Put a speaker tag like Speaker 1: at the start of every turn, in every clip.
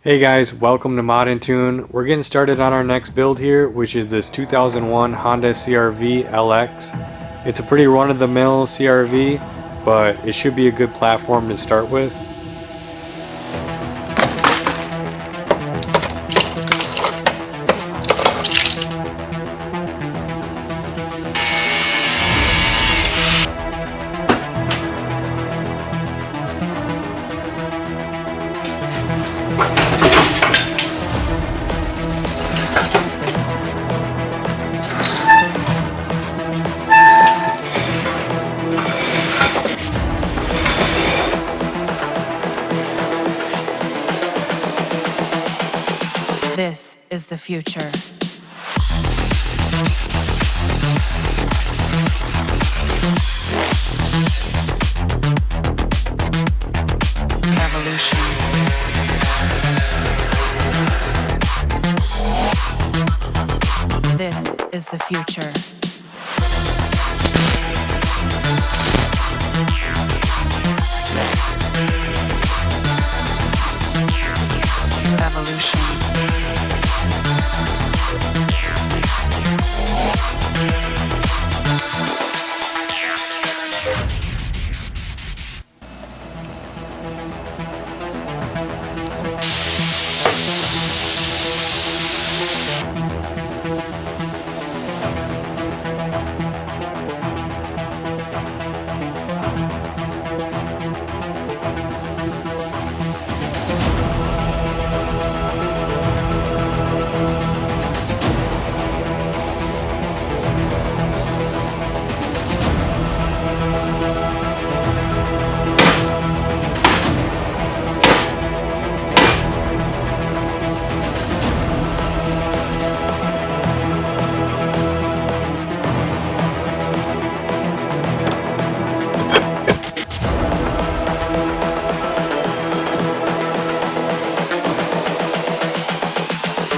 Speaker 1: Hey guys, welcome to MODNTUNE. We're getting started on our next build here, which is this 2001 Honda CR-V LX. It's a pretty run-of-the-mill CR-V, but it should be a good platform to start with.
Speaker 2: This is the future. Evolution. This is the future. Evolution.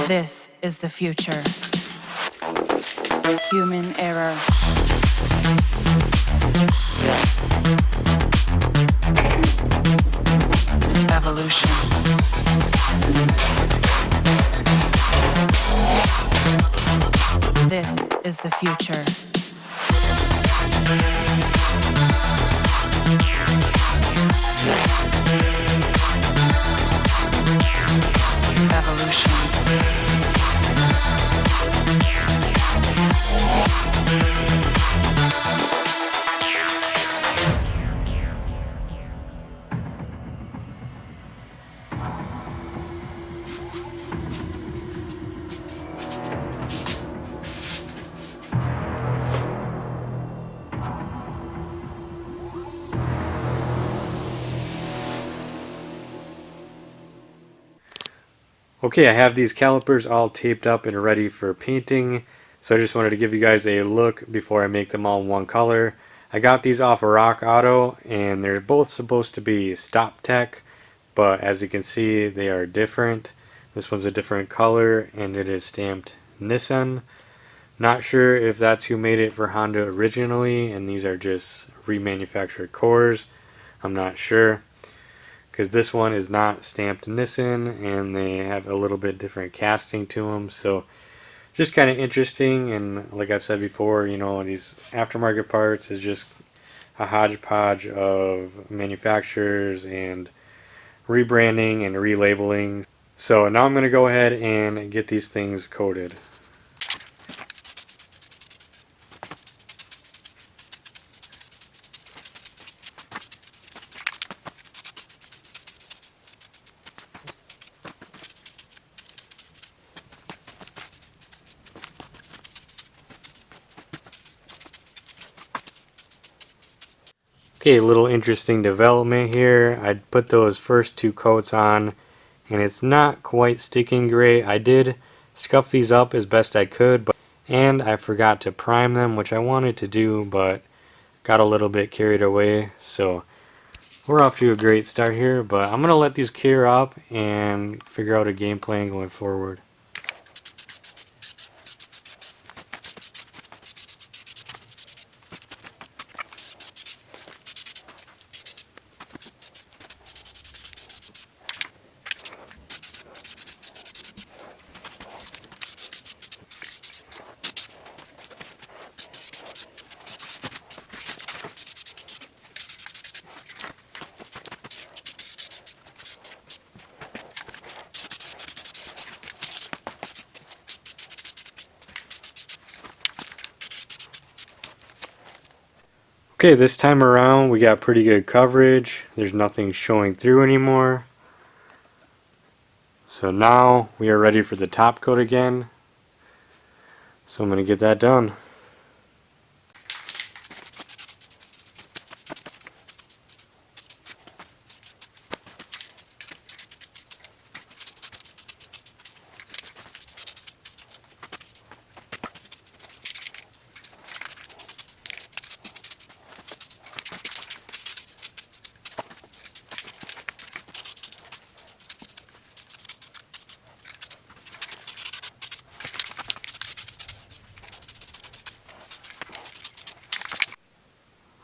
Speaker 2: This is the future. Human error. Evolution. This is the future. Evolution.
Speaker 1: Okay, I have these calipers all taped up and ready for painting, so I just wanted to give you guys a look before I make them all one color. I got these off of Rock Auto, and they're both supposed to be Stop Tech, but as you can see, they are different. This one's a different color, and it is stamped Nissan. Not sure if that's who made it for Honda originally, and these are just remanufactured cores. I'm not sure, because this one is not stamped Nissan, and they have a little bit different casting to them, so just kind of interesting. And like I've said before, you know, these aftermarket parts is just a hodgepodge of manufacturers and rebranding and relabeling. So now I'm going to go ahead and get these things coated. Okay, a little interesting development here. I put those first two coats on, and it's not quite sticking great. I did scuff these up as best I could, and I forgot to prime them, which I wanted to do, but got a little bit carried away. So we're off to a great start here, but I'm going to let these cure up and figure out a game plan going forward. Okay, this time around we got pretty good coverage. There's nothing showing through anymore. So now we are ready for the top coat again. So I'm going to get that done.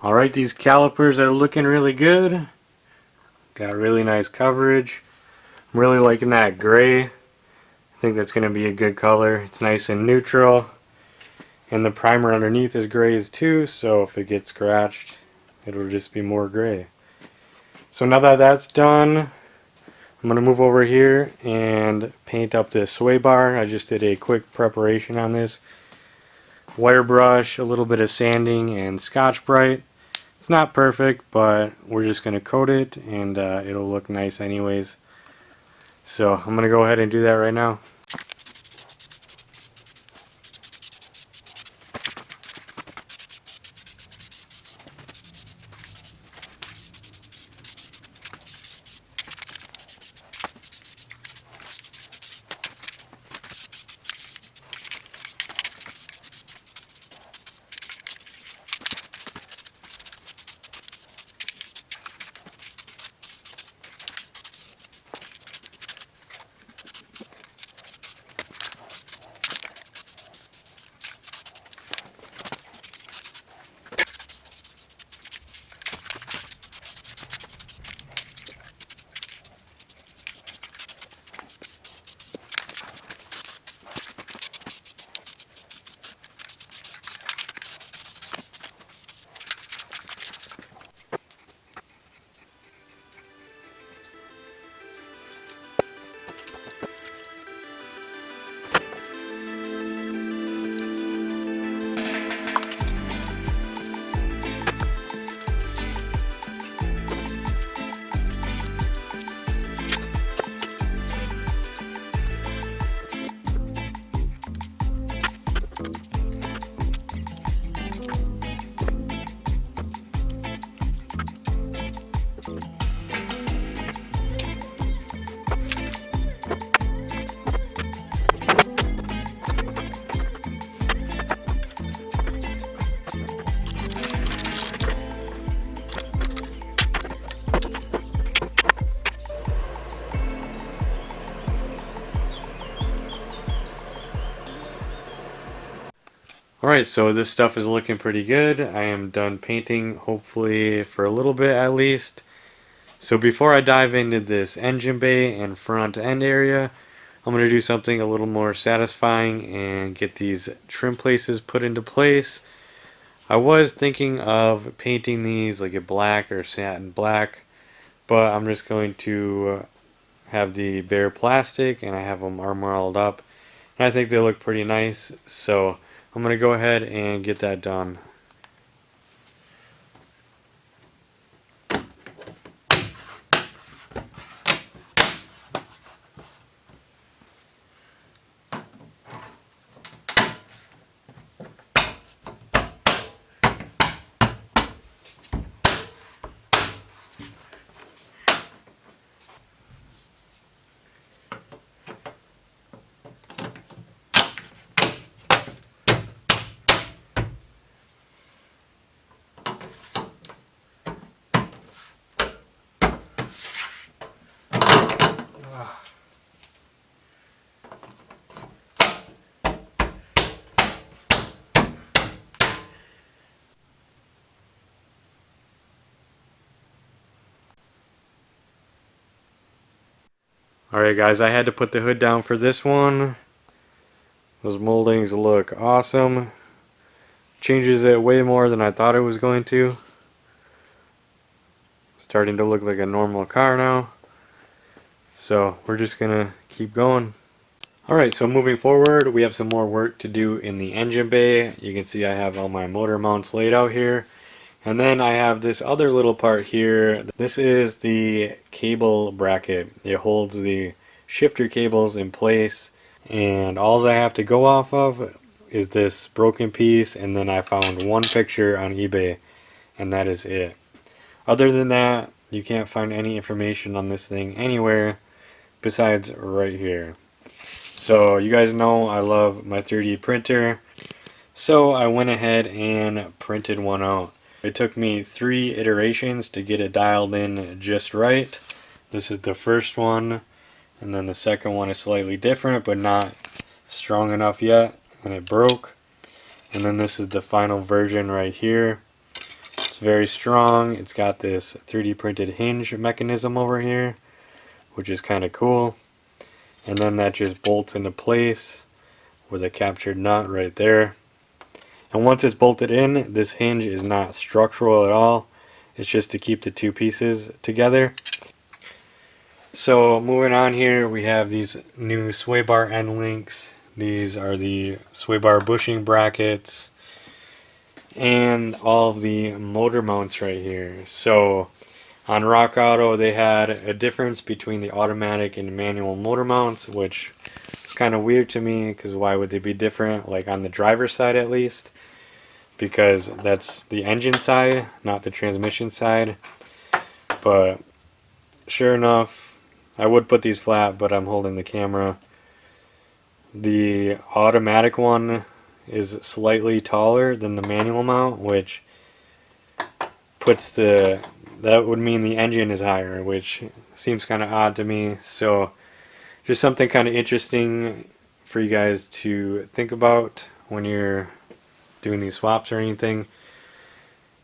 Speaker 1: Alright, these calipers are looking really good. Got really nice coverage. I'm really liking that gray. I think that's going to be a good color. It's nice and neutral. And the primer underneath is grays too, so if it gets scratched, it'll just be more gray. So now that that's done, I'm going to move over here and paint up this sway bar. I just did a quick preparation on this. Wire brush, a little bit of sanding, and Scotch-Brite. It's not perfect, but we're just going to coat it and it'll look nice anyways. So I'm going to go ahead and do that right now. Alright, so this stuff is looking pretty good. I am done painting, hopefully for a little bit at least. So before I dive into this engine bay and front end area, I'm going to do something a little more satisfying and get these trim places put into place. I was thinking of painting these like a black or satin black, but I'm just going to have the bare plastic and I have them armored up. And I think they look pretty nice, so I'm going to go ahead and get that done. Alright guys, I had to put the hood down for this one. Those moldings look awesome. Changes it way more than I thought it was going to. Starting to look like a normal car now. So we're just gonna keep going. Alright, so moving forward, we have some more work to do in the engine bay. You can see I have all my motor mounts laid out here. And then I have this other little part here. This is the cable bracket. It holds the shifter cables in place, and all I have to go off of is this broken piece, and then I found one picture on eBay, and that is it. Other than that, you can't find any information on this thing anywhere besides right here. So you guys know I love my 3D printer, so I went ahead and printed one out. It took me 3 iterations to get it dialed in just right. This is the first one, and then the second one is slightly different but not strong enough yet, and it broke. And then this is the final version right here. It's very strong. It's got this 3D printed hinge mechanism over here, which is kind of cool. And then that just bolts into place with a captured nut right there. And once it's bolted in, this hinge is not structural at all. It's just to keep the two pieces together. So moving on here, we have these new sway bar end links. These are the sway bar bushing brackets and all of the motor mounts right here. So on Rock Auto, they had a difference between the automatic and manual motor mounts, which is kind of weird to me, because why would they be different, like on the driver's side at least? Because that's the engine side, not the transmission side. But sure enough, I would put these flat, but I'm holding the camera. The automatic one is slightly taller than the manual mount, which puts that would mean the engine is higher, which seems kind of odd to me. So just something kind of interesting for you guys to think about when you're doing these swaps or anything.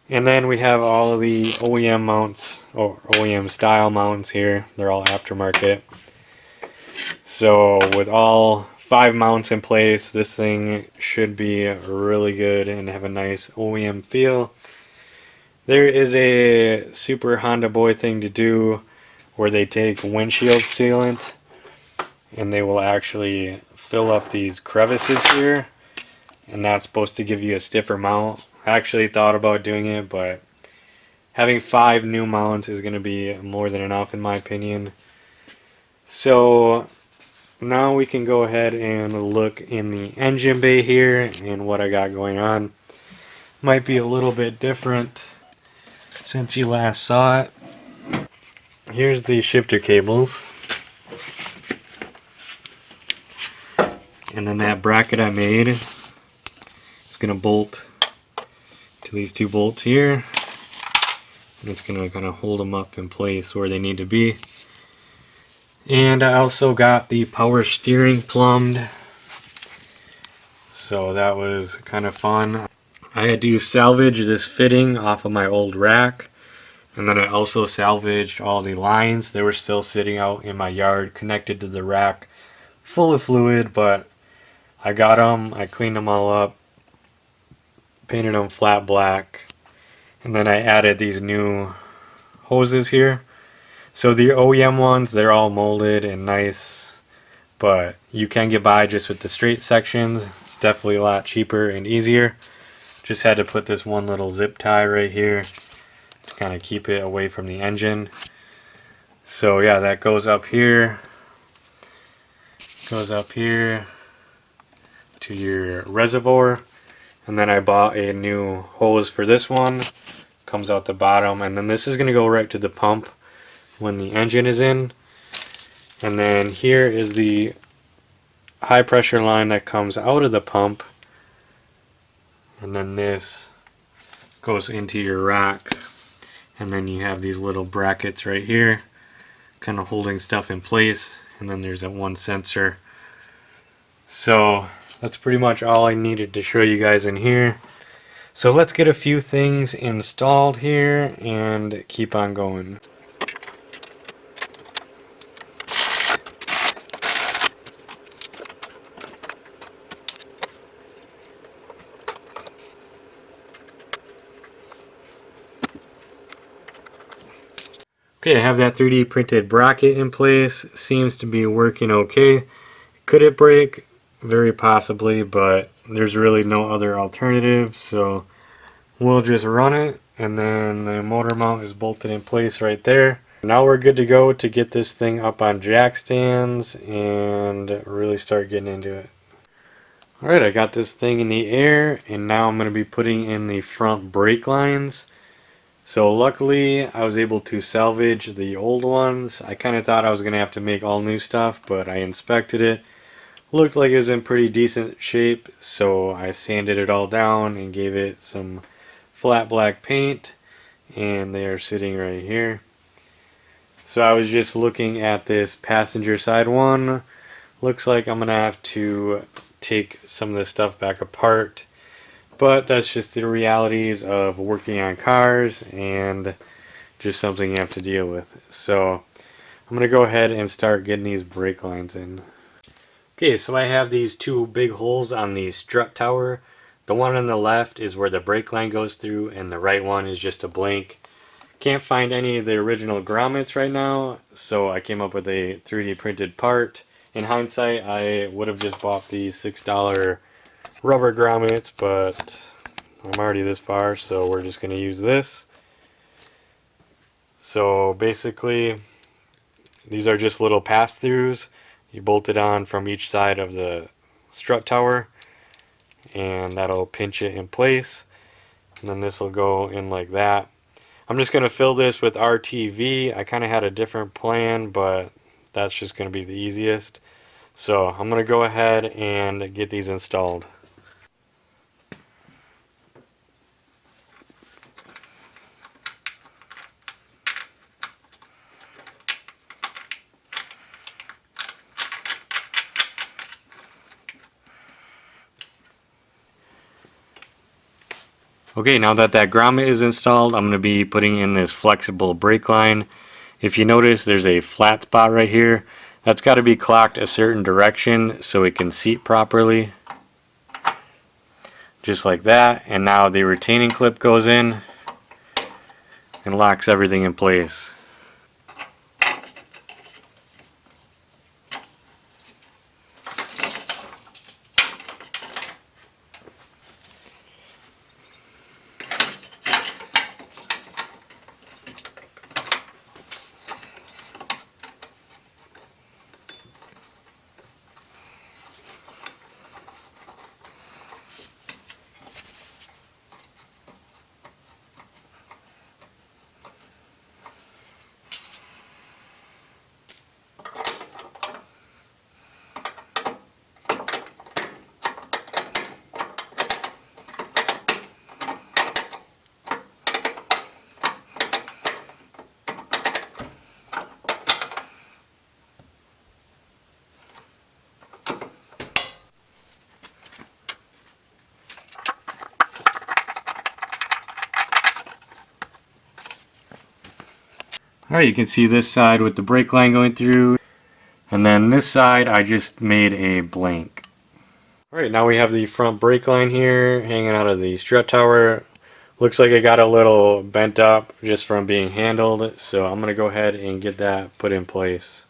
Speaker 1: And then we have all of the OEM mounts, or OEM style mounts here. They're all aftermarket. So with all 5 mounts in place, this thing should be really good and have a nice OEM feel. There is a super Honda boy thing to do where they take windshield sealant and they will actually fill up these crevices here, and that's supposed to give you a stiffer mount. I actually thought about doing it, but having 5 new mounts is going to be more than enough in my opinion. So now we can go ahead and look in the engine bay here, and what I got going on might be a little bit different since you last saw it. Here's the shifter cables, and then that bracket I made is going to bolt to these 2 bolts here, and it's going to kind of hold them up in place where they need to be. And I also got the power steering plumbed, so that was kind of fun. I had to salvage this fitting off of my old rack, and then I also salvaged all the lines. They were still sitting out in my yard connected to the rack full of fluid, but I got them, I cleaned them all up, painted them flat black, and then I added these new hoses here. So the OEM ones, they're all molded and nice, but you can get by just with the straight sections. It's definitely a lot cheaper and easier. Just had to put this one little zip tie right here to kind of keep it away from the engine. So yeah, that goes up here. Goes up here to your reservoir. And then I bought a new hose for this one. Comes out the bottom, and then this is going to go right to the pump when the engine is in. And then here is the high pressure line that comes out of the pump, and then this goes into your rack, and then you have these little brackets right here kind of holding stuff in place, and then there's that one sensor. So that's pretty much all I needed to show you guys in here. So let's get a few things installed here and keep on going. Okay, I have that 3D printed bracket in place. Seems to be working okay. Could it break? Very possibly, but there's really no other alternative, so we'll just run it and then the motor mount is bolted in place right there. Now we're good to go to get this thing up on jack stands and really start getting into it. Alright, I got this thing in the air, and now I'm going to be putting in the front brake lines. So luckily I was able to salvage the old ones. I kind of thought I was going to have to make all new stuff, but I inspected it. Looked like it was in pretty decent shape, so I sanded it all down and gave it some flat black paint, and they are sitting right here. So I was just looking at this passenger side one. Looks like I'm going to have to take some of this stuff back apart. But that's just the realities of working on cars and just something you have to deal with. So I'm going to go ahead and start getting these brake lines in. Okay, so I have these two big holes on the strut tower. The one on the left is where the brake line goes through, and the right one is just a blank. Can't find any of the original grommets right now, so I came up with a 3D printed part. In hindsight, I would have just bought the $6 rubber grommets, but I'm already this far, so we're just going to use this. So basically, these are just little pass-throughs. You bolt it on from each side of the strut tower, and that'll pinch it in place. And then this will go in like that. I'm just going to fill this with RTV. I kind of had a different plan, but that's just going to be the easiest. So I'm going to go ahead and get these installed. Okay, now that grommet is installed, I'm going to be putting in this flexible brake line. If you notice, there's a flat spot right here. That's got to be clocked a certain direction so it can seat properly. Just like that. And now the retaining clip goes in and locks everything in place. Alright, you can see this side with the brake line going through, and then this side I just made a blank. Alright, now we have the front brake line here hanging out of the strut tower. Looks like it got a little bent up just from being handled, so I'm going to go ahead and get that put in place.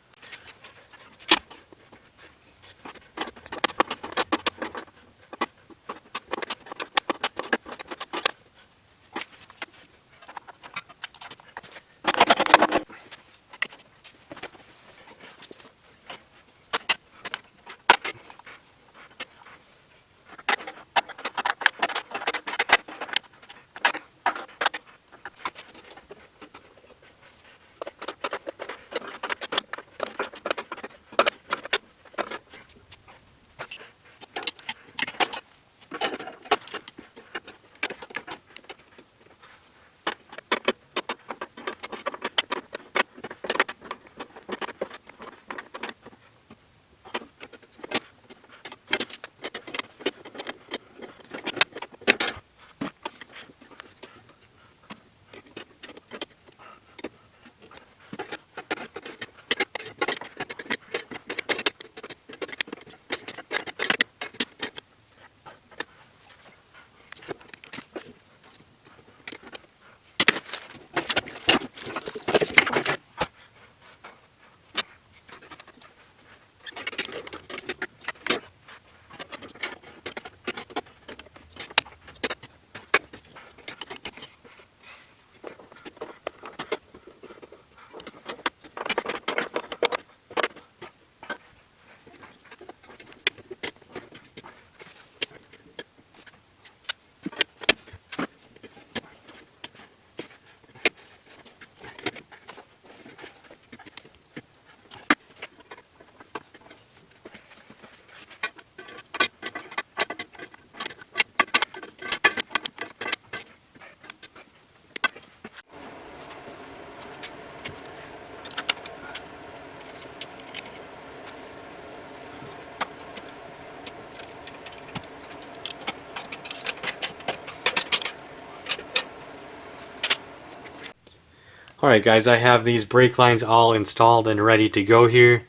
Speaker 1: Alright guys, I have these brake lines all installed and ready to go here.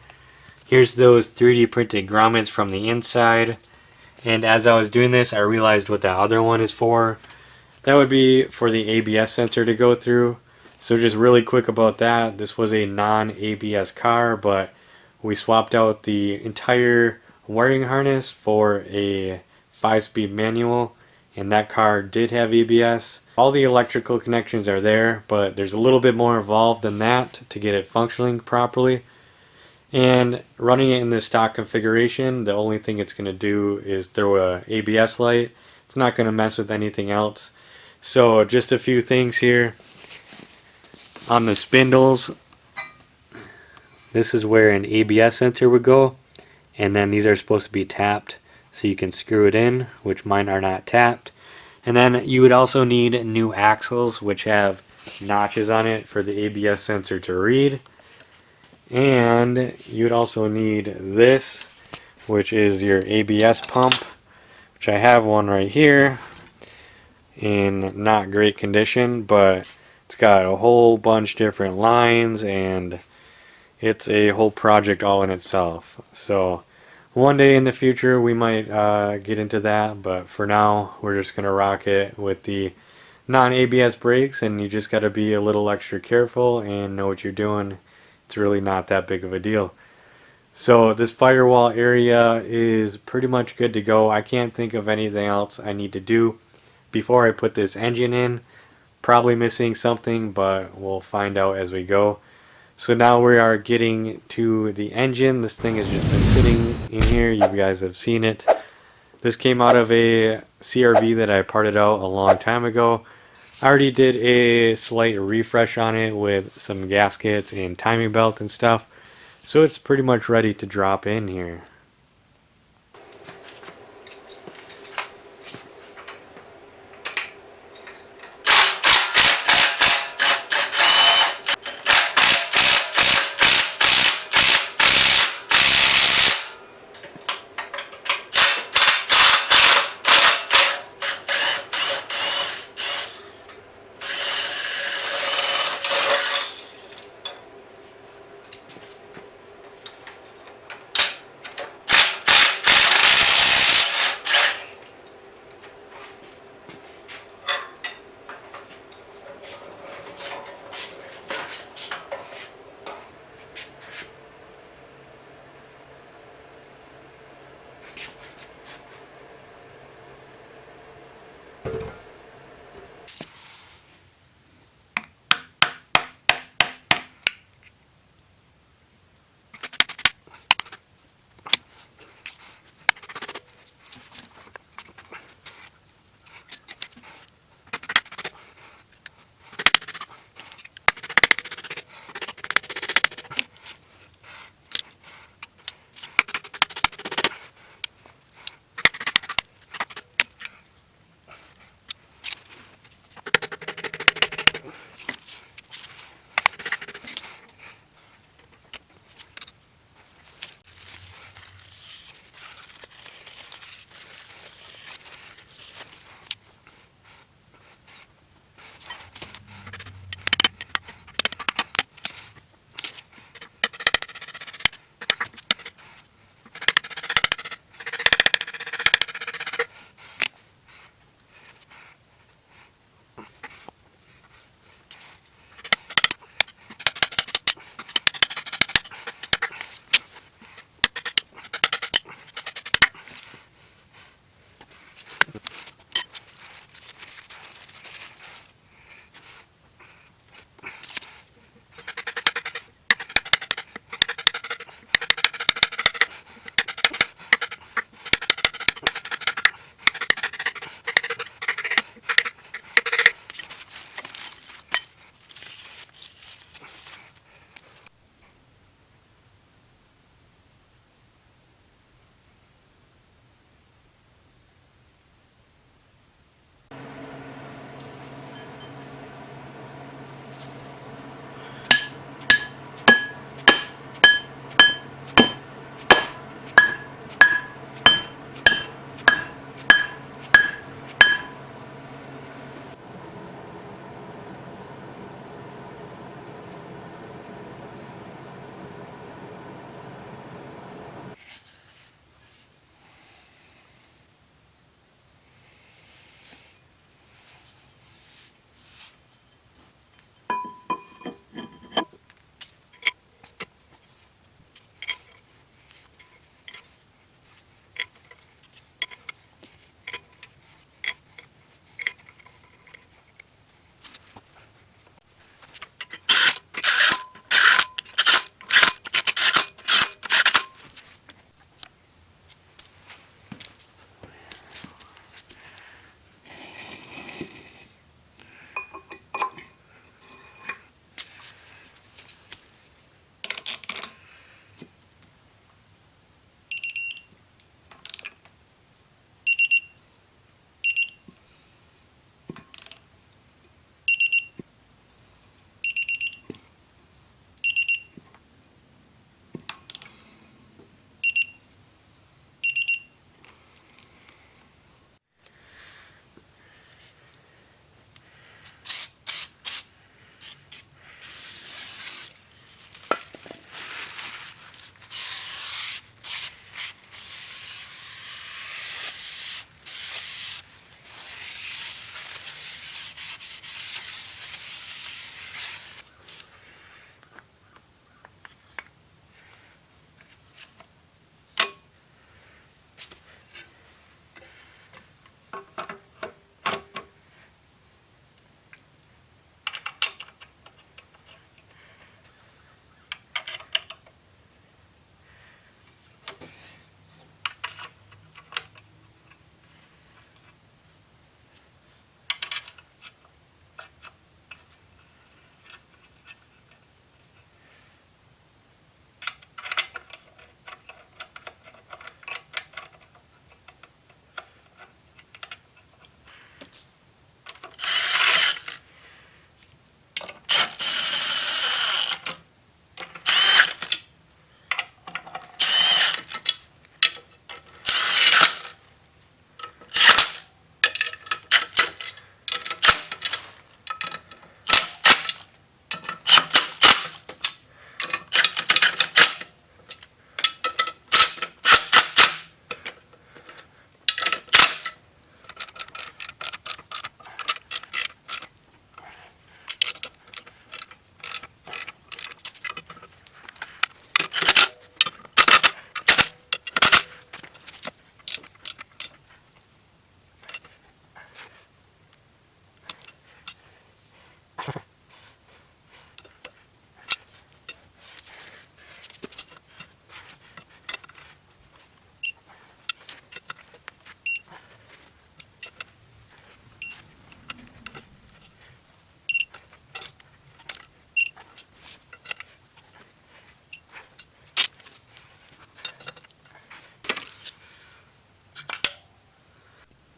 Speaker 1: Here's those 3D printed grommets from the inside. And as I was doing this, I realized what that other one is for. That would be for the ABS sensor to go through. So just really quick about that, this was a non-ABS car, but we swapped out the entire wiring harness for a 5-speed manual, and that car did have ABS. All the electrical connections are there, but there's a little bit more involved than that to get it functioning properly. And running it in this stock configuration, the only thing it's going to do is throw a ABS light. It's not going to mess with anything else. So just a few things here. On the spindles, this is where an ABS sensor would go, and then these are supposed to be tapped so you can screw it in, which mine are not tapped. And then you would also need new axles, which have notches on it for the ABS sensor to read. And you'd also need this, which is your ABS pump, which I have one right here in not great condition, but it's got a whole bunch different lines and it's a whole project all in itself. So one day in the future we might get into that, but for now we're just gonna rock it with the non-ABS brakes, and you just got to be a little extra careful and know what you're doing. It's really not that big of a deal. So this firewall area is pretty much good to go. I can't think of anything else I need to do before I put this engine in. Probably missing something, but we'll find out as we go. So now we are getting to the engine. This thing has just been sitting in here. You guys have seen it. This came out of a CRV that I parted out a long time ago. I already did a slight refresh on it with some gaskets and timing belt and stuff. So it's pretty much ready to drop in here.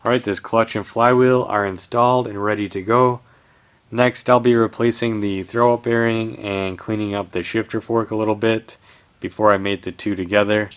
Speaker 1: Alright, this clutch and flywheel are installed and ready to go. Next, I'll be replacing the throw-up bearing and cleaning up the shifter fork a little bit before I mate the two together.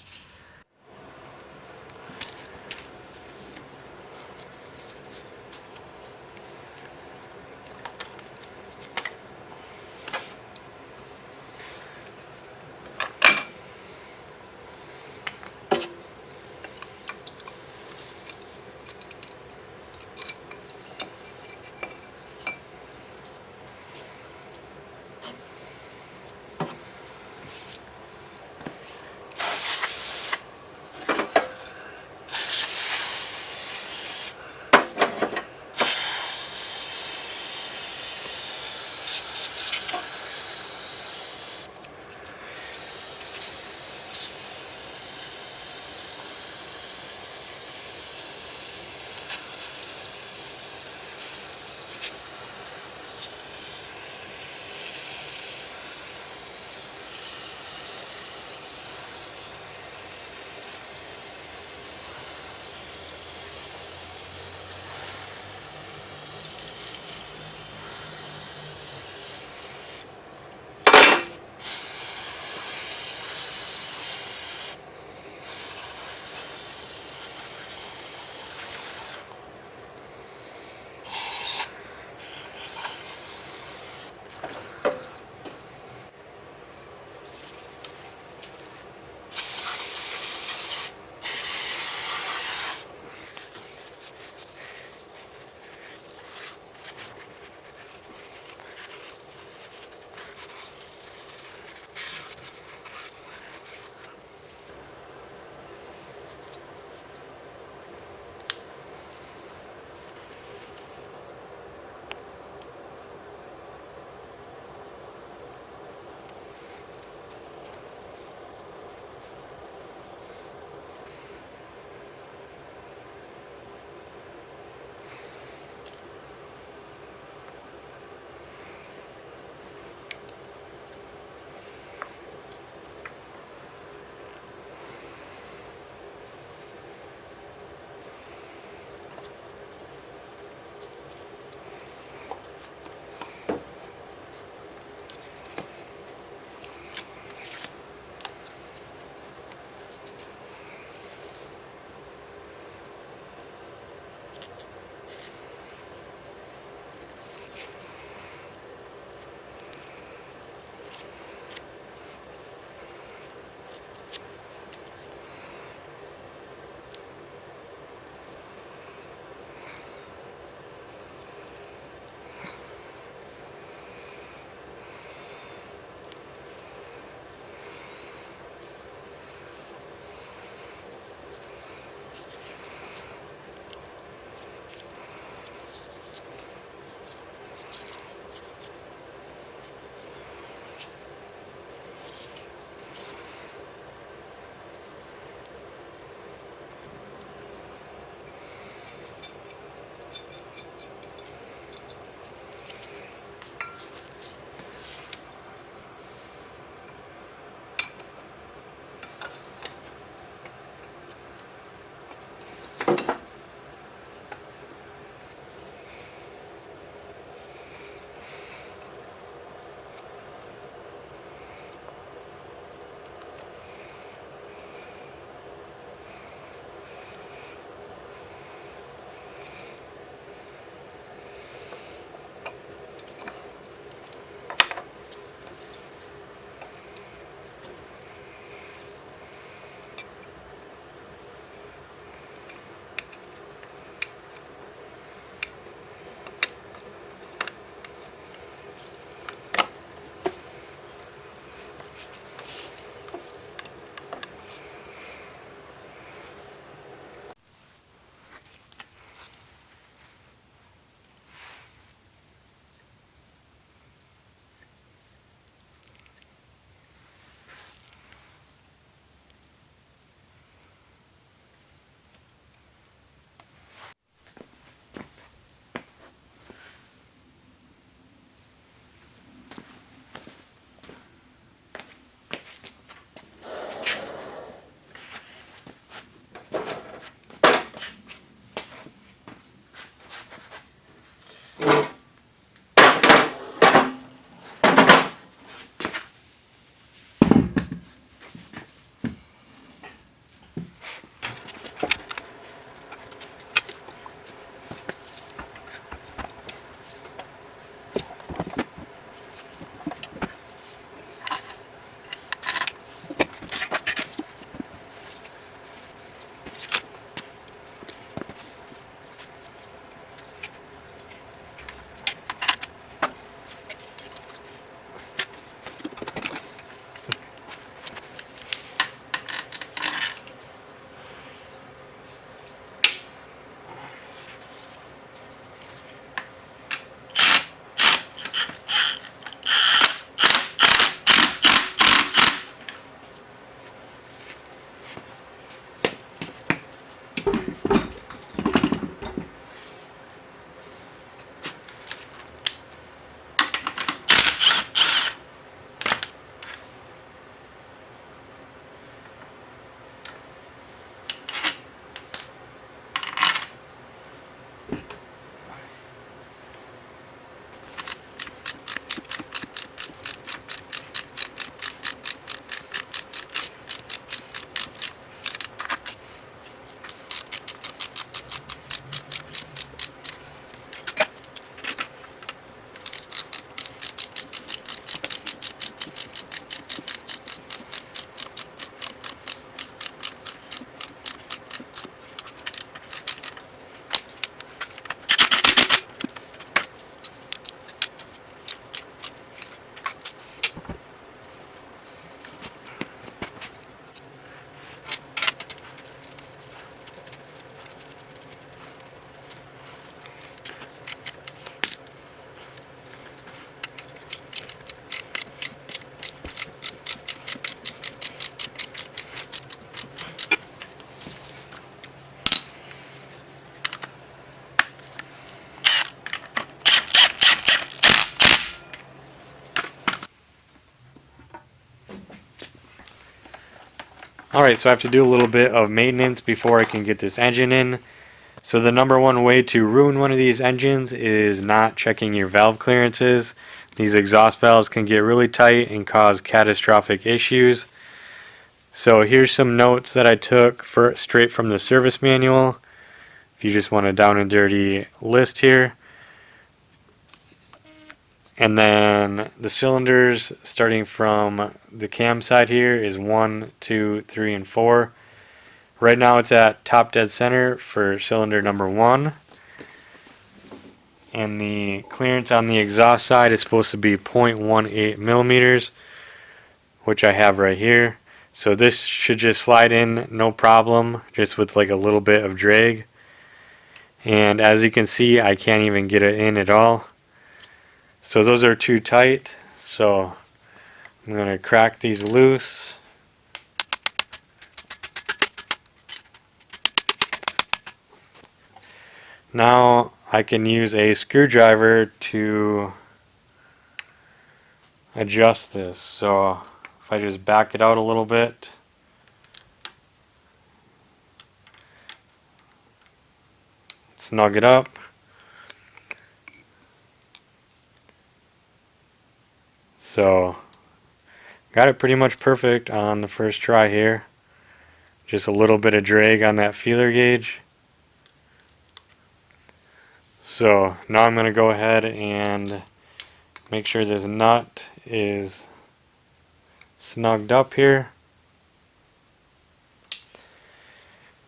Speaker 1: Alright, so I have to do a little bit of maintenance before I can get this engine in. So the number one way to ruin one of these engines is not checking your valve clearances. These exhaust valves can get really tight and cause catastrophic issues. So here's some notes that I took straight from the service manual. If you just want a down and dirty list here. And then the cylinders starting from the cam side here is 1, 2, 3, and 4. Right now it's at top dead center for cylinder number 1. And the clearance on the exhaust side is supposed to be 0.18 millimeters, which I have right here. So this should just slide in no problem, just with like a little bit of drag. And as you can see, I can't even get it in at all. So those are too tight. So I'm going to crack these loose. Now I can use a screwdriver to adjust this. So if I just back it out a little bit, snug it up. So got it pretty much perfect on the first try here. Just a little bit of drag on that feeler gauge. So now I'm going to go ahead and make sure this nut is snugged up here.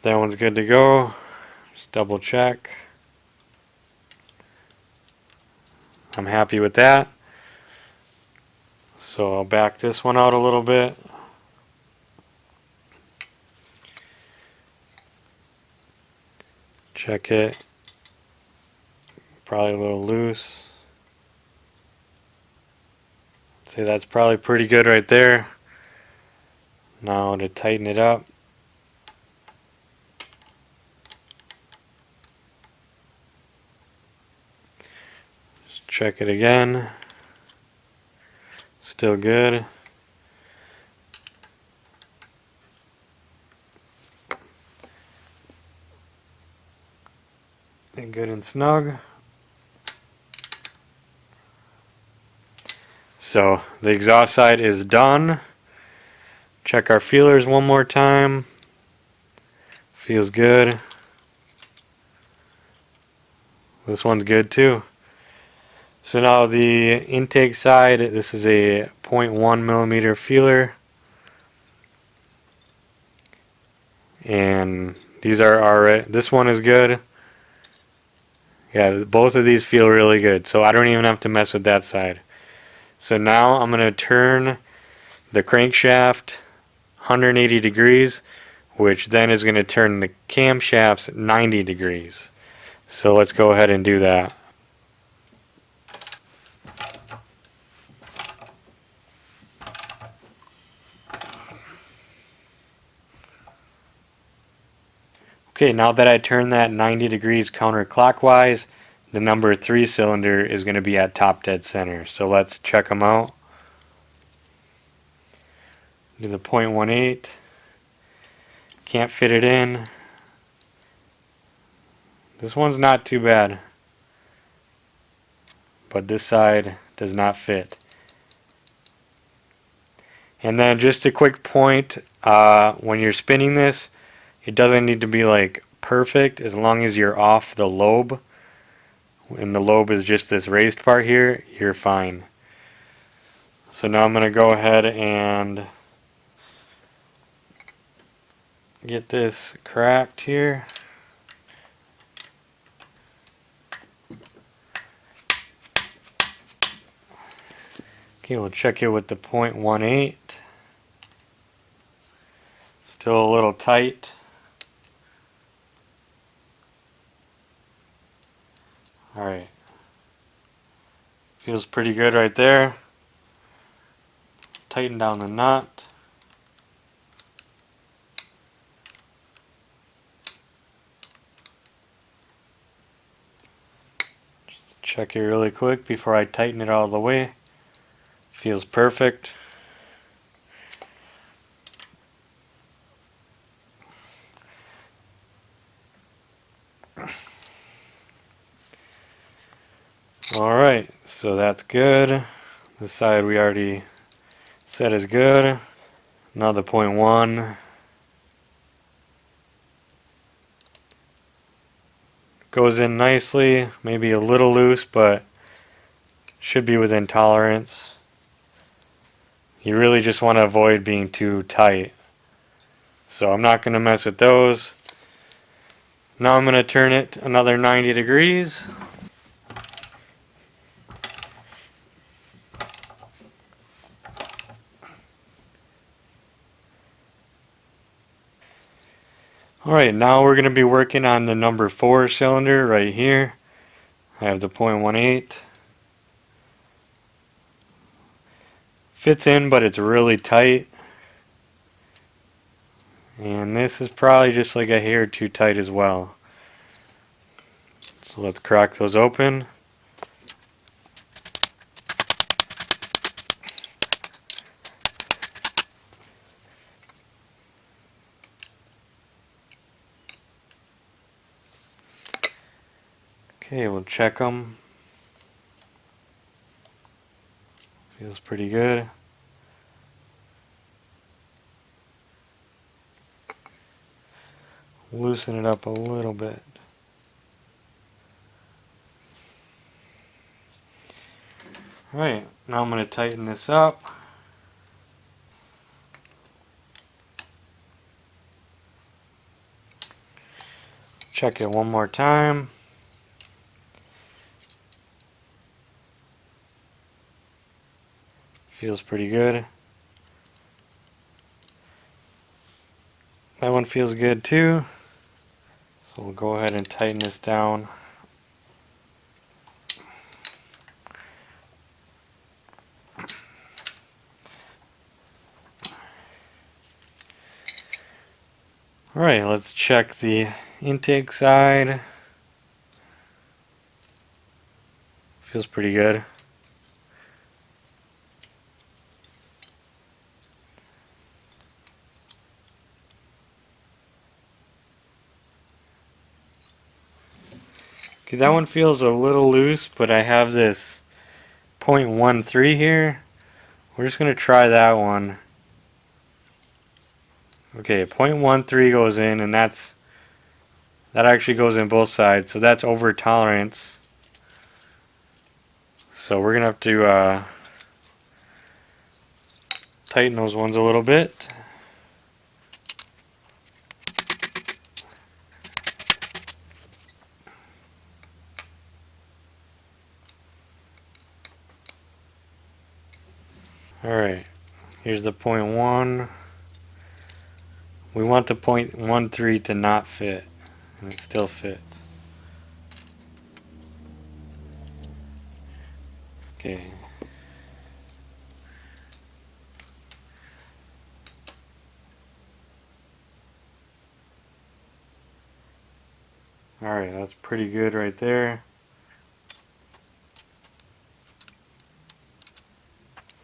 Speaker 1: That one's good to go. Just double check. I'm happy with that. So I'll back this one out a little bit. Check it. Probably a little loose. See, that's probably pretty good right there. Now to tighten it up. Just check it again. Still good. And good and snug. So the exhaust side is done. Check our feelers one more time. Feels good. This one's good too. So now the intake side, this is a 0.1 millimeter feeler. And these are alright. This one is good. Yeah, both of these feel really good. So I don't even have to mess with that side. So now I'm going to turn the crankshaft 180 degrees, which then is going to turn the camshafts 90 degrees. So let's go ahead and do that. Okay, now that I turn that 90 degrees counterclockwise, the number 3 cylinder is going to be at top dead center. So let's check them out. Do the 0.18. Can't fit it in. This one's not too bad, but this side does not fit. And then just a quick point, when you're spinning this, it doesn't need to be like perfect as long as you're off the lobe. And the lobe is just this raised part here, you're fine. So now I'm going to go ahead and get this cracked here. Okay, we'll check it with the 0.18. Still a little tight. Alright. Feels pretty good right there. Tighten down the nut. Just check it really quick before I tighten it all the way. Feels perfect. Alright, so that's good. This side we already said is good. Now the 0.1. Goes in nicely, maybe a little loose, but should be within tolerance. You really just want to avoid being too tight. So I'm not going to mess with those. Now I'm going to turn it another 90 degrees. Alright, now we're going to be working on the number 4 cylinder right here. I have the 0.18. Fits in, but it's really tight. And this is probably just like a hair too tight as well. So let's crack those open. Okay, we'll check them. Feels pretty good. Loosen it up a little bit. Alright, now I'm going to tighten this up. Check it one more time. Feels pretty good. That one feels good too. So we'll go ahead and tighten this down. Alright, let's check the intake side. Feels pretty good. Okay, that one feels a little loose, but I have this 0.13 here. We're just going to try that one. Okay, 0.13 goes in, and that actually goes in both sides, so that's over tolerance. So we're going to have to tighten those ones a little bit. Alright, here's the 0.1. We want the 0.13 to not fit, and it still fits. Okay. Alright, that's pretty good right there.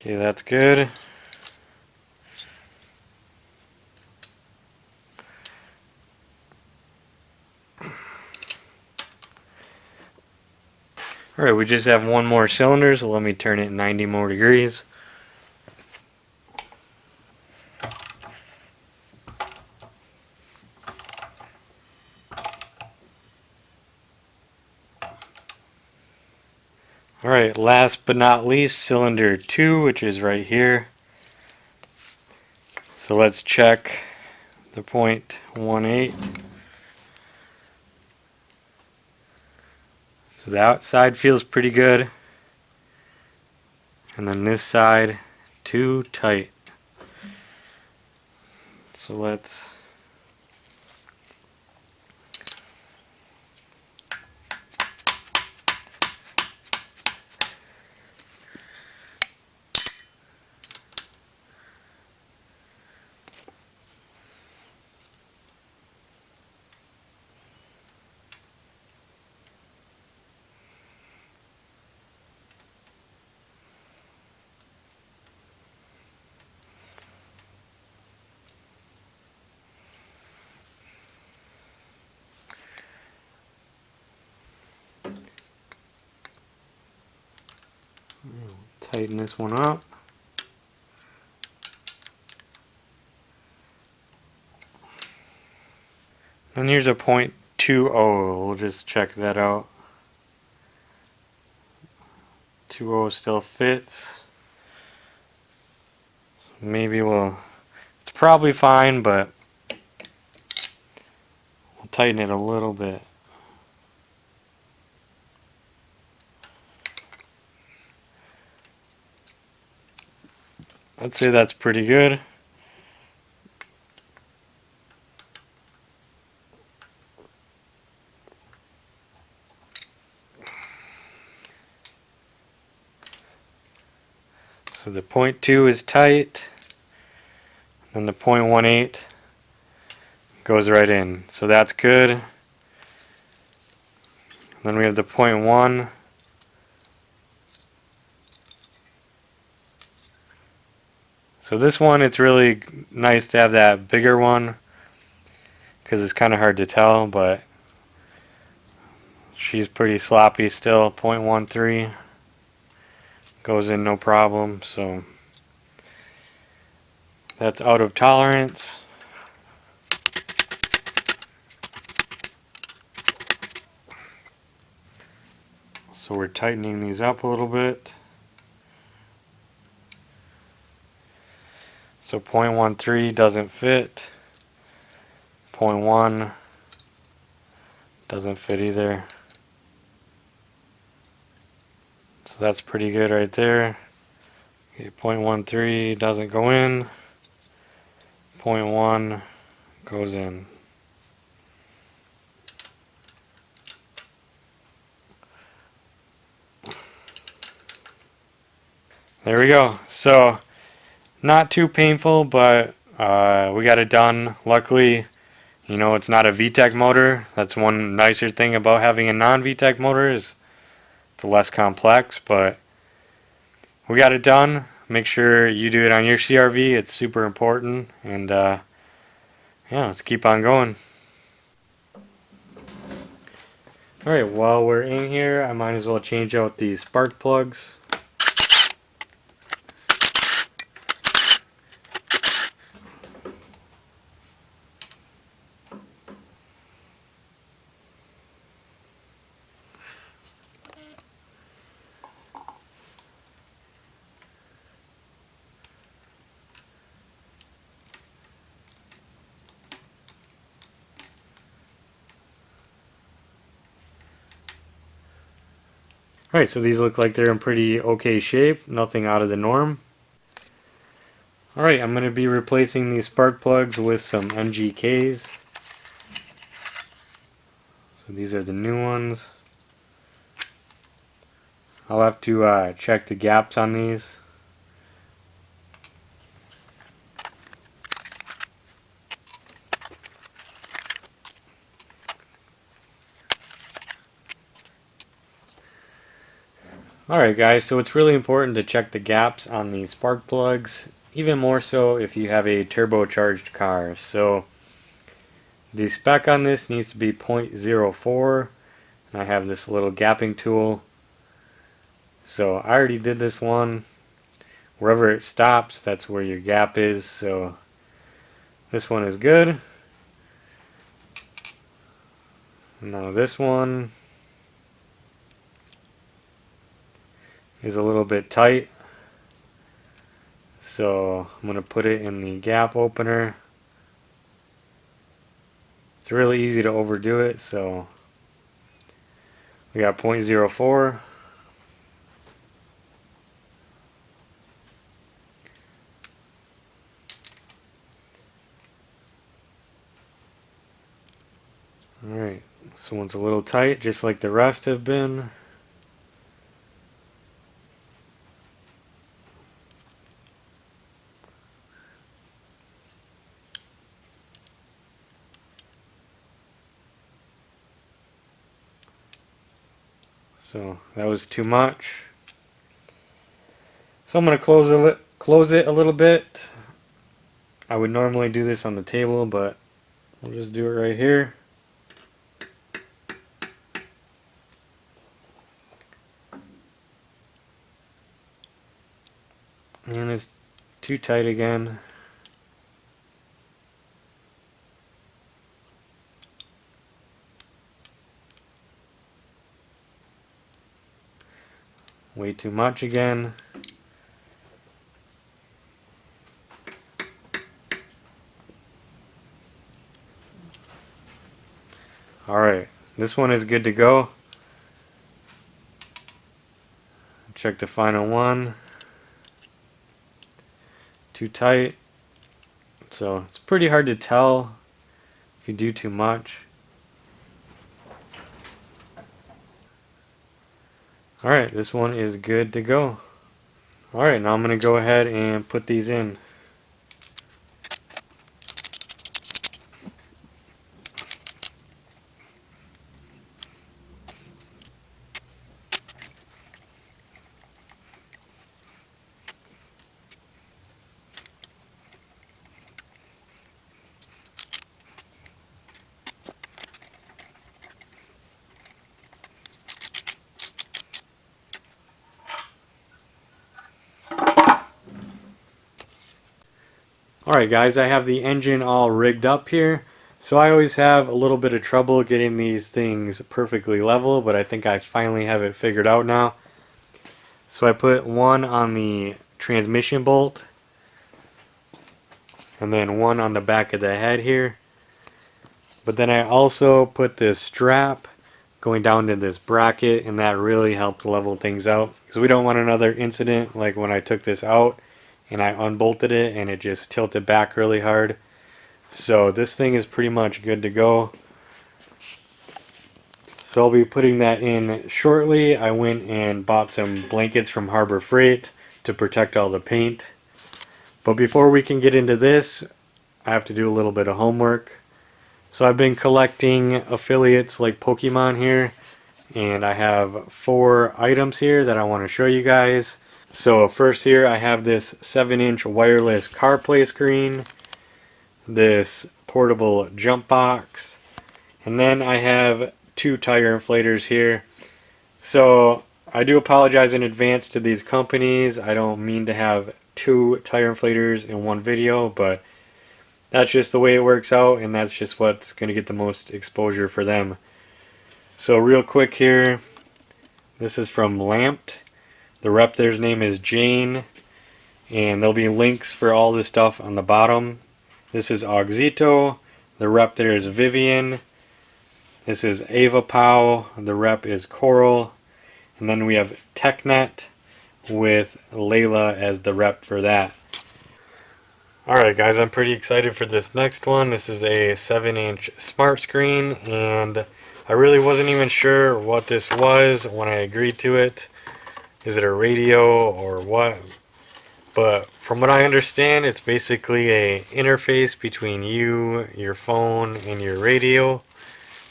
Speaker 1: Okay, that's good. Alright, we just have one more cylinder, so let me turn it 90 more degrees. Alright, last but not least, cylinder 2, which is right here. So let's check the 0.18. So the outside feels pretty good. And then this side, too tight. So let's... Tighten this one up. And here's a 0.20. We'll just check that out. 2.0 still fits. So maybe it's probably fine, but we'll tighten it a little bit. I'd say that's pretty good. So the 0.2 is tight, and the 0.18 goes right in. So that's good. Then we have the 0.1. So this one, it's really nice to have that bigger one because it's kind of hard to tell, but she's pretty sloppy still. 0.13 goes in no problem, so that's out of tolerance. So we're tightening these up a little bit. So 0.13 doesn't fit. 0.1 doesn't fit either. So that's pretty good right there. Okay, 0.13 doesn't go in. 0.1 goes in. There we go. So not too painful, but we got it done. Luckily, you know, it's not a VTEC motor. That's one nicer thing about having a non-VTEC motor is it's less complex, but we got it done. Make sure you do it on your CRV. It's super important. And yeah, let's keep on going. Alright, while we're in here, I might as well change out these spark plugs. Alright, so these look like they're in pretty okay shape, nothing out of the norm. Alright, I'm going to be replacing these spark plugs with some MGKs. So these are the new ones. I'll have to check the gaps on these. Alright guys, so it's really important to check the gaps on these spark plugs, even more so if you have a turbocharged car. So the spec on this needs to be 0.04, and I have this little gapping tool. So I already did this one. Wherever it stops, that's where your gap is, so this one is good. Now this one is a little bit tight, so I'm going to put it in the gap opener. It's really easy to overdo it, so we got 0.04. Alright, this one's a little tight, just like the rest have been. So that was too much. So I'm going to close it a little bit. I would normally do this on the table, but I'll just do it right here. And it's too tight again. Way too much again. Alright, this one is good to go. Check the final one. Too tight. So it's pretty hard to tell if you do too much. Alright, this one is good to go. Alright, now I'm going to go ahead and put these in. Alright guys, I have the engine all rigged up here. So I always have a little bit of trouble getting these things perfectly level, but I think I finally have it figured out now. So I put one on the transmission bolt, and then one on the back of the head here. But then I also put this strap going down to this bracket, and that really helped level things out. Because we don't want another incident like when I took this out and I unbolted it and it just tilted back really hard. So this thing is pretty much good to go. So I'll be putting that in shortly. I went and bought some blankets from Harbor Freight to protect all the paint. But before we can get into this, I have to do a little bit of homework. So I've been collecting affiliates like Pokemon here, and I have 4 items here that I want to show you guys. So first here I have this 7-inch wireless CarPlay screen, this portable jump box, and then I have 2 tire inflators here. So I do apologize in advance to these companies. I don't mean to have 2 tire inflators in one video, but that's just the way it works out, and that's just what's going to get the most exposure for them. So real quick here, this is from Lamped. The rep there's name is Jane, and there'll be links for all this stuff on the bottom. This is Auxito. The rep there is Vivian. This is Ava Pow. The rep is Coral. And then we have TechNet with Layla as the rep for that. Alright guys, I'm pretty excited for this next one. This is a 7-inch smart screen, and I really wasn't even sure what this was when I agreed to it. Is it a radio or what? But from what I understand, it's basically a interface between you, your phone, and your radio.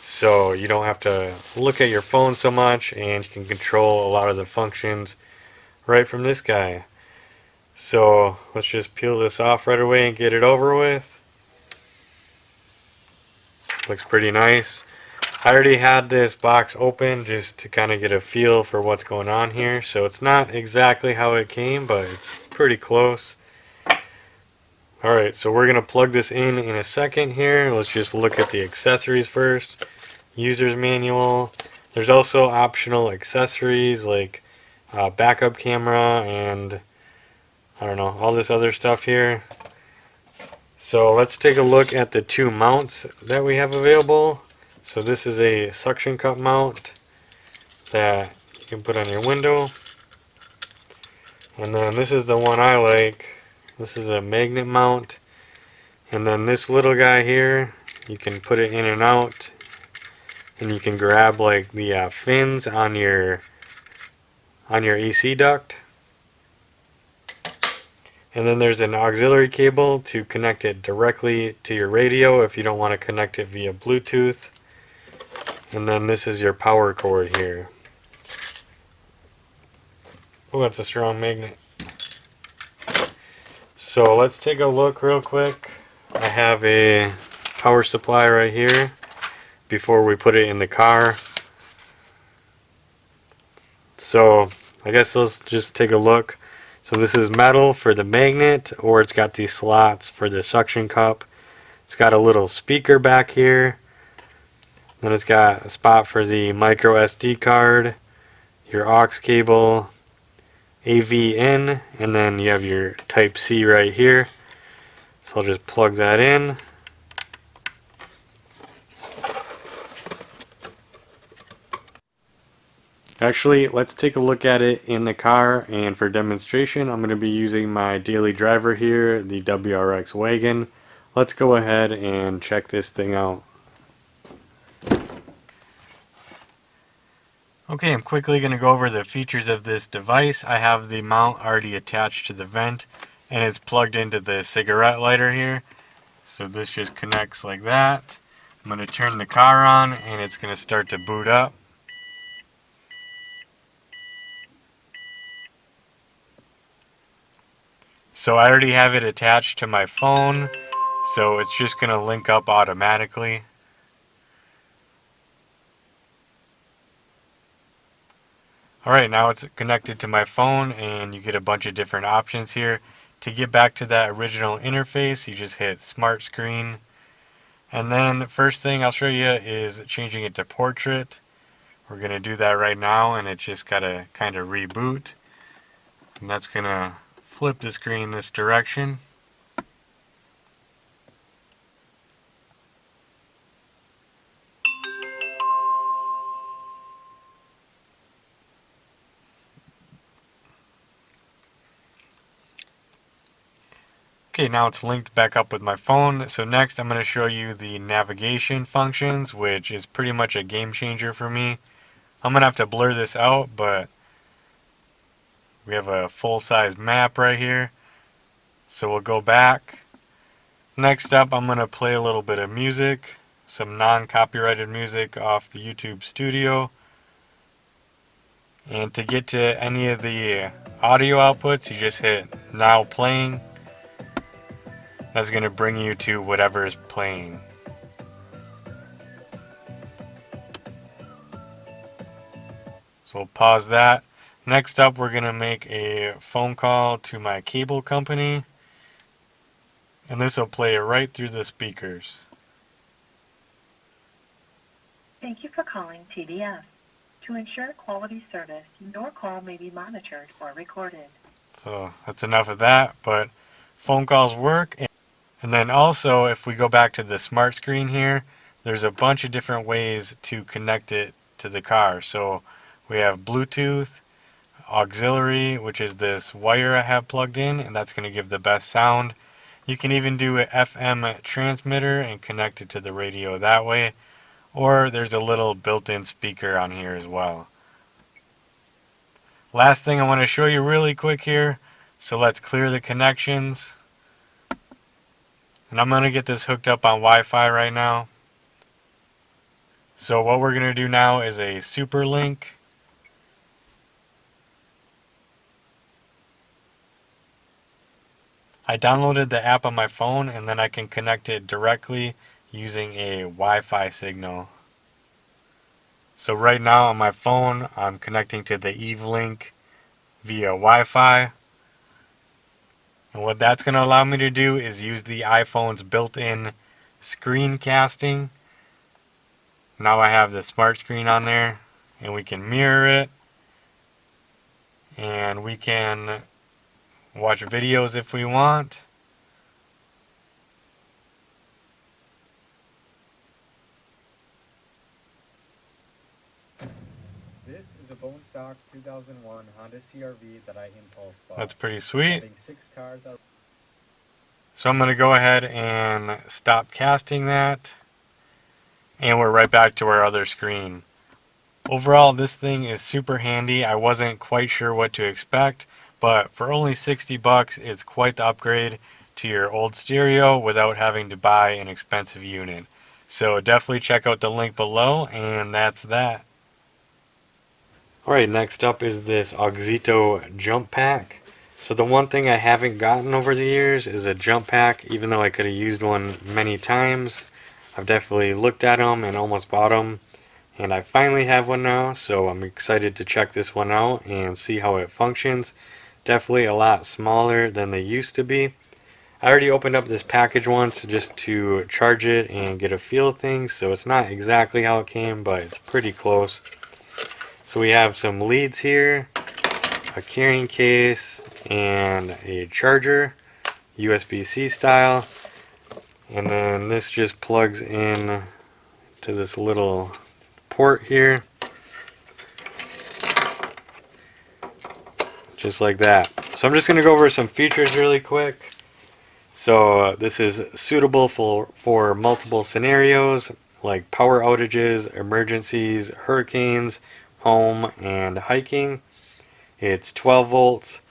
Speaker 1: So you don't have to look at your phone so much, and you can control a lot of the functions right from this guy. So let's just peel this off right away and get it over with. Looks pretty nice. I already had this box open just to kind of get a feel for what's going on here. So it's not exactly how it came, but it's pretty close. Alright, so we're going to plug this in a second here. Let's just look at the accessories first. User's manual. There's also optional accessories like backup camera and I don't know, all this other stuff here. So let's take a look at the 2 mounts that we have available. So this is a suction cup mount that you can put on your window. And then this is the one I like. This is a magnet mount. And then this little guy here, you can put it in and out. And you can grab like the fins on your AC duct. And then there's an auxiliary cable to connect it directly to your radio if you don't want to connect it via Bluetooth. And then this is your power cord here. Oh, that's a strong magnet. So let's take a look real quick. I have a power supply right here before we put it in the car. So I guess let's just take a look. So this is metal for the magnet, or it's got these slots for the suction cup. It's got a little speaker back here. Then it's got a spot for the micro SD card, your aux cable, AV in, and then you have your type C right here. So I'll just plug that in. Actually, let's take a look at it in the car, and for demonstration I'm going to be using my daily driver here, the WRX wagon. Let's go ahead and check this thing out. Okay, I'm quickly going to go over the features of this device. I have the mount already attached to the vent, and it's plugged into the cigarette lighter here. So this just connects like that. I'm going to turn the car on, and it's going to start to boot up. So I already have it attached to my phone, so it's just going to link up automatically. Alright, now it's connected to my phone, and you get a bunch of different options here. To get back to that original interface, you just hit Smart Screen. And then first thing I'll show you is changing it to portrait. We're going to do that right now, and it's just got to kind of reboot. And that's going to flip the screen this direction. Okay, now it's linked back up with my phone. So next I'm going to show you the navigation functions, which is pretty much a game changer for me. I'm going to have to blur this out, but we have a full-size map right here. So we'll go back. Next up, I'm going to play a little bit of music, some non-copyrighted music off the YouTube Studio. And to get to any of the audio outputs, you just hit Now Playing. That's going to bring you to whatever is playing. So we'll pause that. Next up, we're going to make a phone call to my cable company. And this will play it right through the speakers.
Speaker 3: Thank you for calling TDS. To ensure quality service, your call may be monitored or recorded.
Speaker 1: So that's enough of that, but phone calls work. And then also, if we go back to the smart screen here, there's a bunch of different ways to connect it to the car. So we have Bluetooth, auxiliary, which is this wire I have plugged in, and that's going to give the best sound. You can even do an FM transmitter and connect it to the radio that way. Or there's a little built-in speaker on here as well. Last thing I want to show you really quick here. So let's clear the connections. And I'm going to get this hooked up on Wi-Fi right now. So what we're going to do now is a super link. I downloaded the app on my phone, and then I can connect it directly using a Wi-Fi signal. So right now on my phone, I'm connecting to the Eve-Link via Wi-Fi. And what that's going to allow me to do is use the iPhone's built-in screencasting. Now I have the smart screen on there, and we can mirror it. And we can watch videos if we want.
Speaker 4: This is a bone stock 2001 Honda CR-V that I impulse bought.
Speaker 1: That's pretty sweet.
Speaker 4: Having 6 cars out.
Speaker 1: So I'm going to go ahead and stop casting that. And we're right back to our other screen. Overall, this thing is super handy. I wasn't quite sure what to expect, but for only 60 bucks, it's quite the upgrade to your old stereo without having to buy an expensive unit. So definitely check out the link below, and that's that. Alright, next up is this Auxito jump pack. So the one thing I haven't gotten over the years is a jump pack, even though I could have used one many times. I've definitely looked at them and almost bought them. And I finally have one now, so I'm excited to check this one out and see how it functions. definitely a lot smaller than they used to be. I already opened up this package once just to charge it and get a feel of things, so it's not exactly how it came, but it's pretty close. So we have some leads here, a carrying case, and a charger, USB-C style. And then this just plugs in to this little port here. Just like that. So I'm just going to go over some features really quick. So this is suitable for multiple scenarios like power outages, emergencies, hurricanes, home, and hiking. It's 12 volts.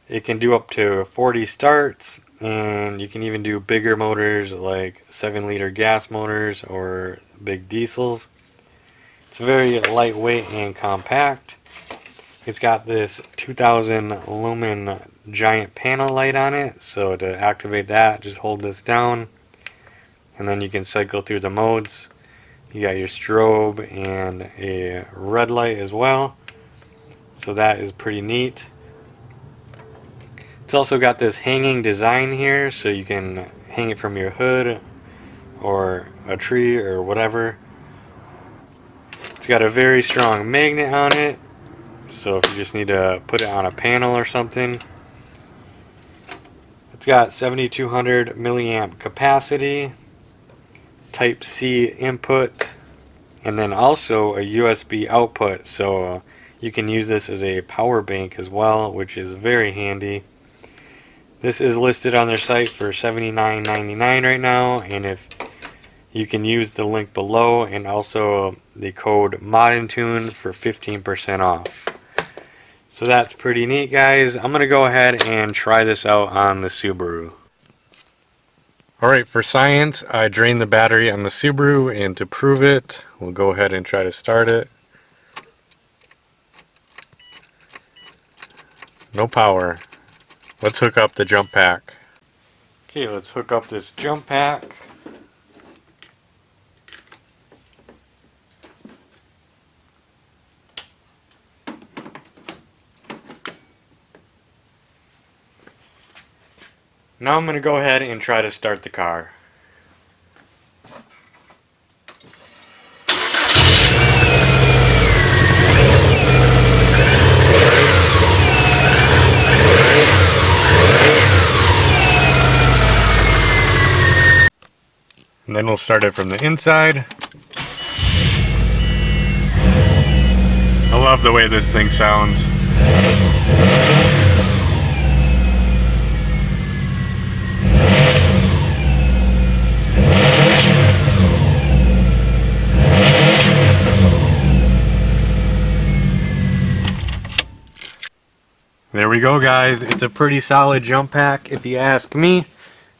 Speaker 1: It can do up to 40 starts, and you can even do bigger motors like 7-liter gas motors or big diesels. It's very lightweight and compact. It's got this 2000 lumen giant panel light on it, so to activate that, just hold this down and then you can cycle through the modes. You got your strobe and a red light as well, so that is pretty neat. It's also got this hanging design here, so you can hang it from your hood or a tree or whatever. It's got a very strong magnet on it, so if you just need to put it on a panel or something. It's got 7200 milliamp capacity, Type C input, and then also a USB output, so you can use this as a power bank as well, which is very handy. This is listed on their site for $79.99 right now, and if you can use the link below and also the code MODNTUNE for 15% off. So that's pretty neat, guys. I'm going to go ahead and try this out on the Subaru. Alright, for science, I drained the battery on the Subaru, and to prove it, we'll go ahead and try to start it. No power. Let's hook up the jump pack. Okay, let's hook up this jump pack. Now I'm going to go ahead and try to start the car. And then we'll start it from the inside. I love the way this thing sounds. There we go, guys. It's a pretty solid jump pack if you ask me.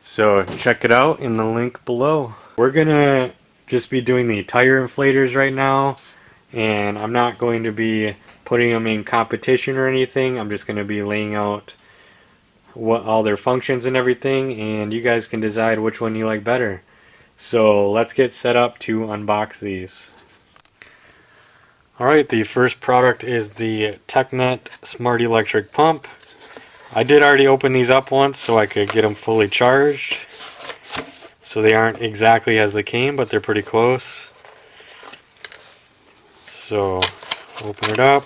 Speaker 1: So check it out in the link below. We're gonna just be doing the tire inflators right now, and I'm not going to be putting them in competition or anything. I'm just going to be laying out what all their functions and everything, and you guys can decide which one you like better. So let's get set up to unbox these. Alright, the first product is the TechNet Smart Electric Pump. I did already open these up once so I could get them fully charged. So they aren't exactly as they came, but they're pretty close. So open it up.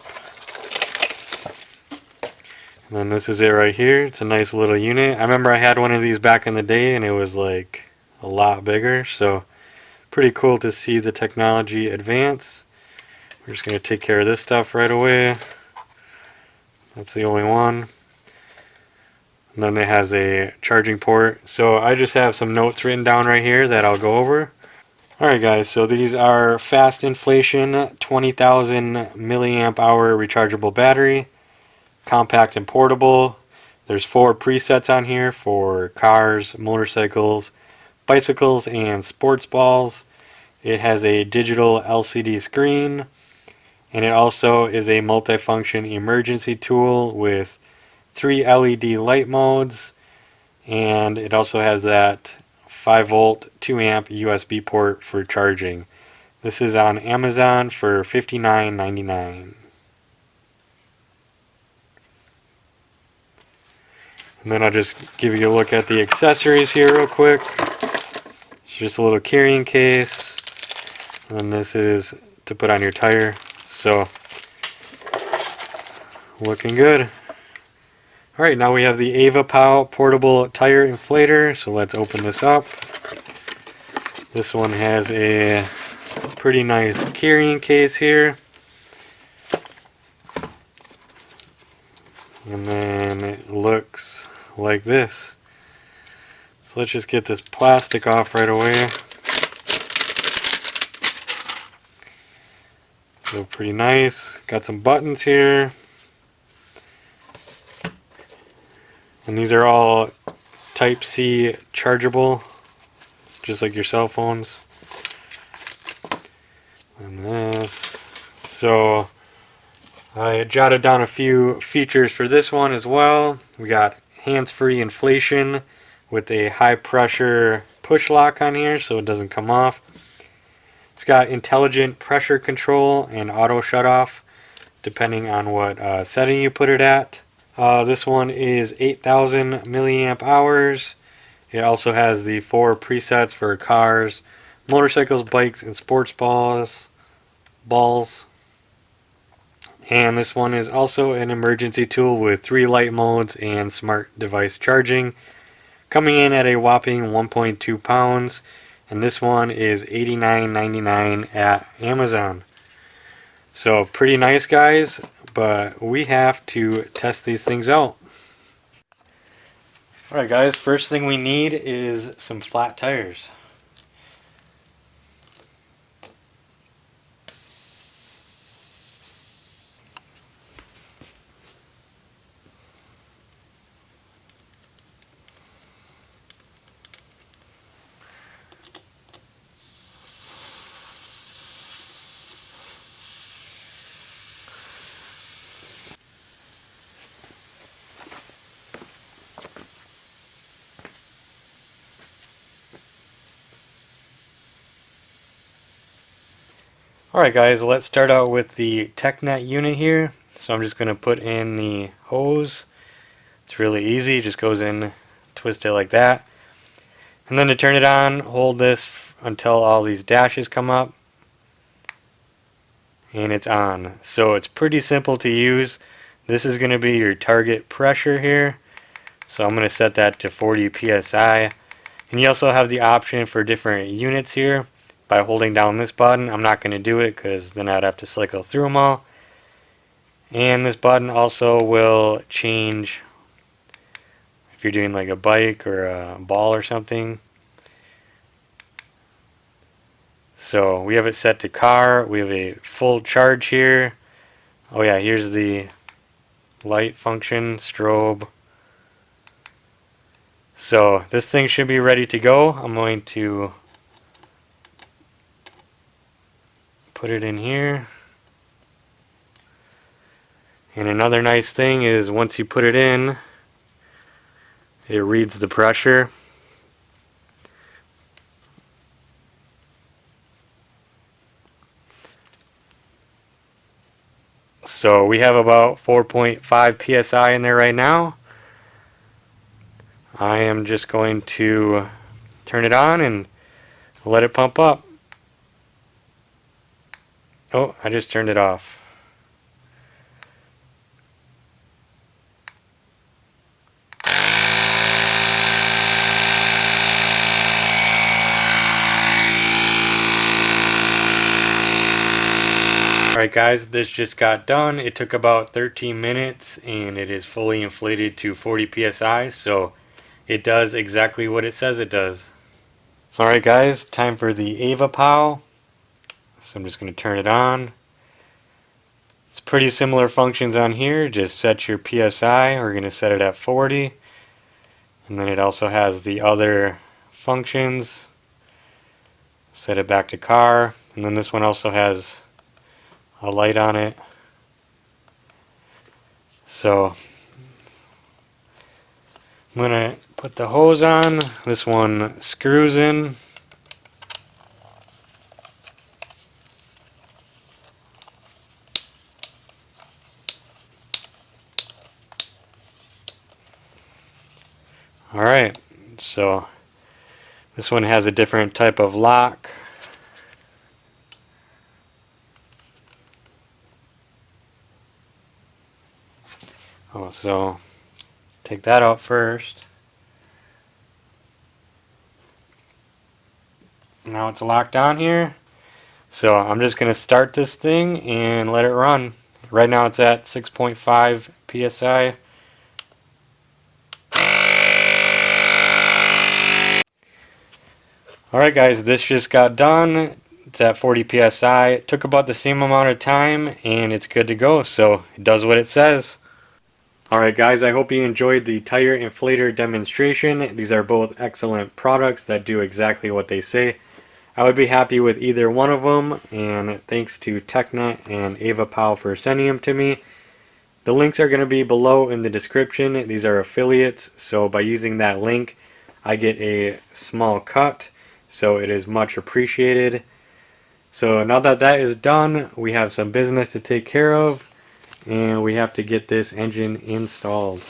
Speaker 1: And then this is it right here. It's a nice little unit. I remember I had one of these back in the day and it was like a lot bigger. So pretty cool to see the technology advance. We're just going to take care of this stuff right away. That's the only one. And then it has a charging port. So I just have some notes written down right here that I'll go over. Alright guys, so these are fast inflation 20,000 milliamp hour rechargeable battery. Compact and portable. There's 4 presets on here for cars, motorcycles, bicycles, and sports balls. It has a digital LCD screen. And it also is a multifunction emergency tool with 3 LED light modes, and it also has that 5 volt 2 amp USB port for charging. This is on Amazon for $59.99. And then I'll just give you a look at the accessories here real quick. It's just a little carrying case. And this is to put on your tire. So, looking good. Alright, now we have the vipcar portable tire inflator. So let's open this up. This one has a pretty nice carrying case here. And then it looks like this. So let's just get this plastic off right away. So pretty nice. Got some buttons here. And these are all Type-C chargeable, just like your cell phones. And this. So I jotted down a few features for this one as well. We got hands-free inflation with a high pressure push lock on here so it doesn't come off. It's got intelligent pressure control and auto shut off depending on what setting you put it at. This one is 8,000 milliamp hours. It also has the 4 presets for cars, motorcycles, bikes, and sports balls. And this one is also an emergency tool with 3 light modes and smart device charging, coming in at a whopping 1.2 pounds. And this one is $89.99 at Amazon. So pretty nice, guys, but we have to test these things out. Alright guys, first thing we need is some flat tires. Alright guys, let's start out with the TechNet unit here. So I'm just going to put in the hose. It's really easy, it just goes in, twist it like that. And then to turn it on, hold this until all these dashes come up. And it's on. So it's pretty simple to use. This is going to be your target pressure here. So I'm going to set that to 40 psi. And you also have the option for different units here. By holding down this button, I'm not going to do it because then I'd have to cycle through them all. And this button also will change if you're doing like a bike or a ball or something. So we have it set to car. We have a full charge here. Oh yeah, here's the light function, strobe. So this thing should be ready to go. I'm going to put it in here. And another nice thing is once you put it in, it reads the pressure. So we have about 4.5 psi in there right now. I am just going to turn it on and let it pump up. Oh, I just turned it off. Alright guys, this just got done. It took about 13 minutes and it is fully inflated to 40 psi, so it does exactly what it says it does. Alright guys, time for the vipcar. So I'm just going to turn it on. It's pretty similar functions on here. Just set your PSI. We're going to set it at 40. And then it also has the other functions. Set it back to car. And then this one also has a light on it. So I'm going to put the hose on. This one screws in. Alright, so this one has a different type of lock. Oh, so take that out first. Now it's locked on here. So I'm just going to start this thing and let it run. Right now it's at 6.5 psi. Alright guys, this just got done. It's at 40 psi. It took about the same amount of time and it's good to go. So it does what it says. Alright guys, I hope you enjoyed the Tire Inflater demonstration. These are both excellent products that do exactly what they say. I would be happy with either one of them, and thanks to TechNet and AvaPow for sending them to me. The links are going to be below in the description. These are affiliates, so by using that link I get a small cut, so it is much appreciated. So now that that is done, we have some business to take care of, and we have to get this engine installed.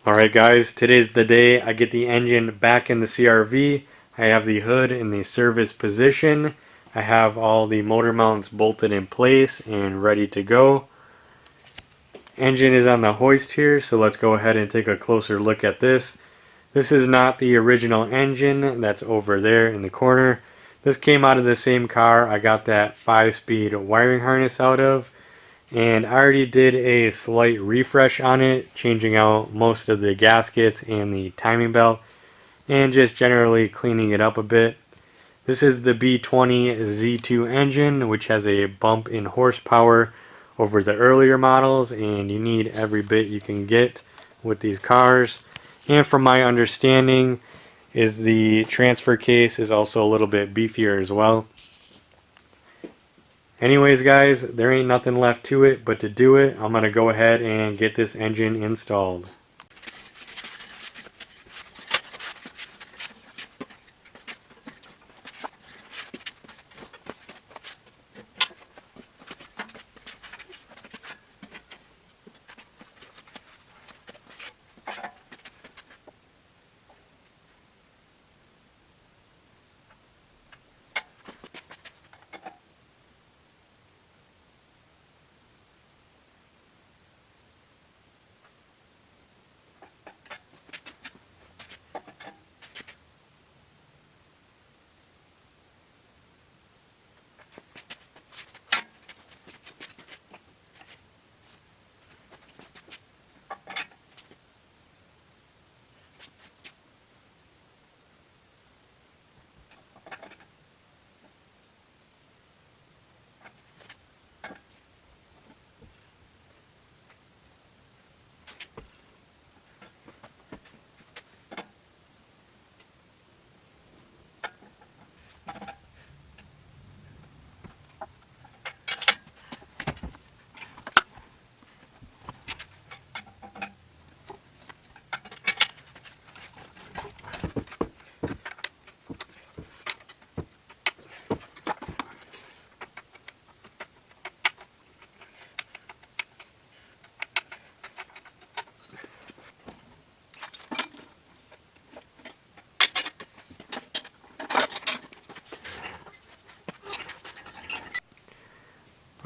Speaker 1: Alright guys, today's the day I get the engine back in the CRV. I have the hood in the service position. I have all the motor mounts bolted in place and ready to go. Engine is on the hoist here, so let's go ahead and take a closer look at this. This is not the original engine that's over there in the corner. This came out of the same car I got that 5-speed wiring harness out of. And I already did a slight refresh on it, changing out most of the gaskets and the timing belt, and just generally cleaning it up a bit. This is the B20 Z2 engine, which has a bump in horsepower over the earlier models, and you need every bit you can get with these cars. And from my understanding, is the transfer case is also a little bit beefier as well. Anyways guys, there ain't nothing left to it but to do it. I'm going to go ahead and get this engine installed.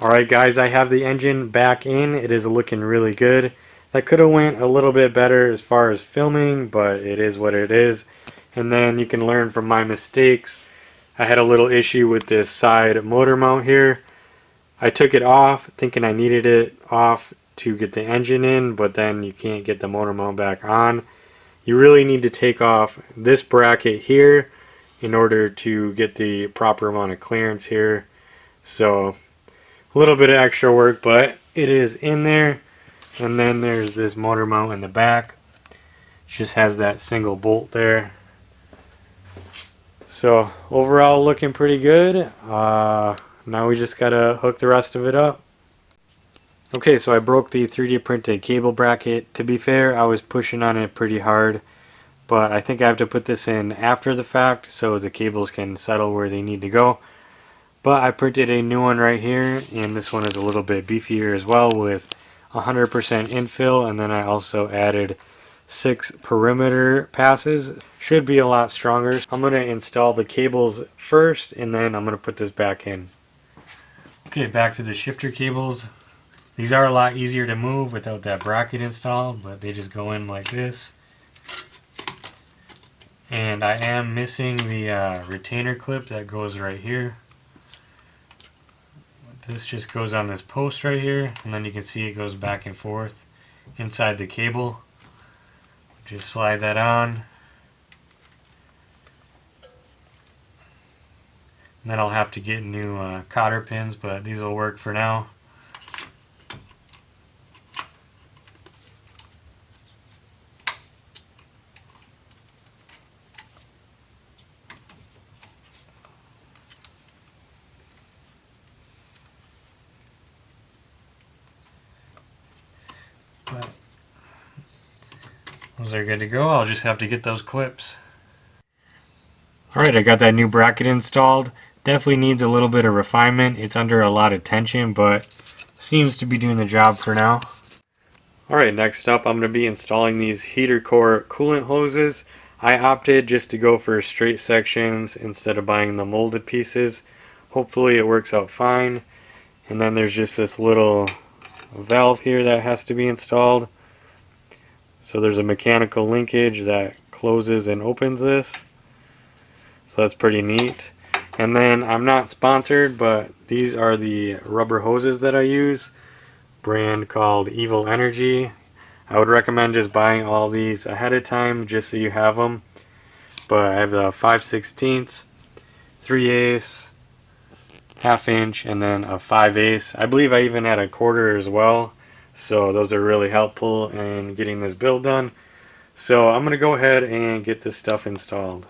Speaker 1: Alright guys, I have the engine back in. It is looking really good. That could have went a little bit better as far as filming, but it is what it is. And then you can learn from my mistakes. I had a little issue with this side motor mount here. I took it off thinking I needed it off to get the engine in, but then you can't get the motor mount back on. You really need to take off this bracket here in order to get the proper amount of clearance here. So a little bit of extra work, but it is in there. And then there's this motor mount in the back. It just has that single bolt there. So overall looking pretty good. Now we just gotta hook the rest of it up. Okay, so I broke the 3D printed cable bracket. To be fair, I was pushing on it pretty hard, but I think I have to put this in after the fact so the cables can settle where they need to go. But I printed a new one right here, and this one is a little bit beefier as well with 100% infill, and then I also added 6 perimeter passes. Should be a lot stronger. I'm going to install the cables first, and then I'm going to put this back in. Okay, back to the shifter cables. These are a lot easier to move without that bracket installed, but they just go in like this. And I am missing the retainer clip that goes right here. This just goes on this post right here, and then you can see it goes back and forth inside the cable. Just slide that on. And then I'll have to get new cotter pins, but these will work for now. But those are good to go. I'll just have to get those clips. Alright, I got that new bracket installed. Definitely needs a little bit of refinement. It's under a lot of tension, but seems to be doing the job for now. Alright, next up I'm going to be installing these heater core coolant hoses. I opted just to go for straight sections instead of buying the molded pieces. Hopefully it works out fine. And then there's just this little valve here that has to be installed. So there's a mechanical linkage that closes and opens this. So that's pretty neat. And then I'm not sponsored, but these are the rubber hoses that I use. Brand called Evil Energy. I would recommend just buying all these ahead of time just so you have them. But I have the 5/16, 3/8, ½ inch, and then a 5/8. I believe I even had a 1/4 as well. So those are really helpful in getting this build done. So I'm going to go ahead and get this stuff installed.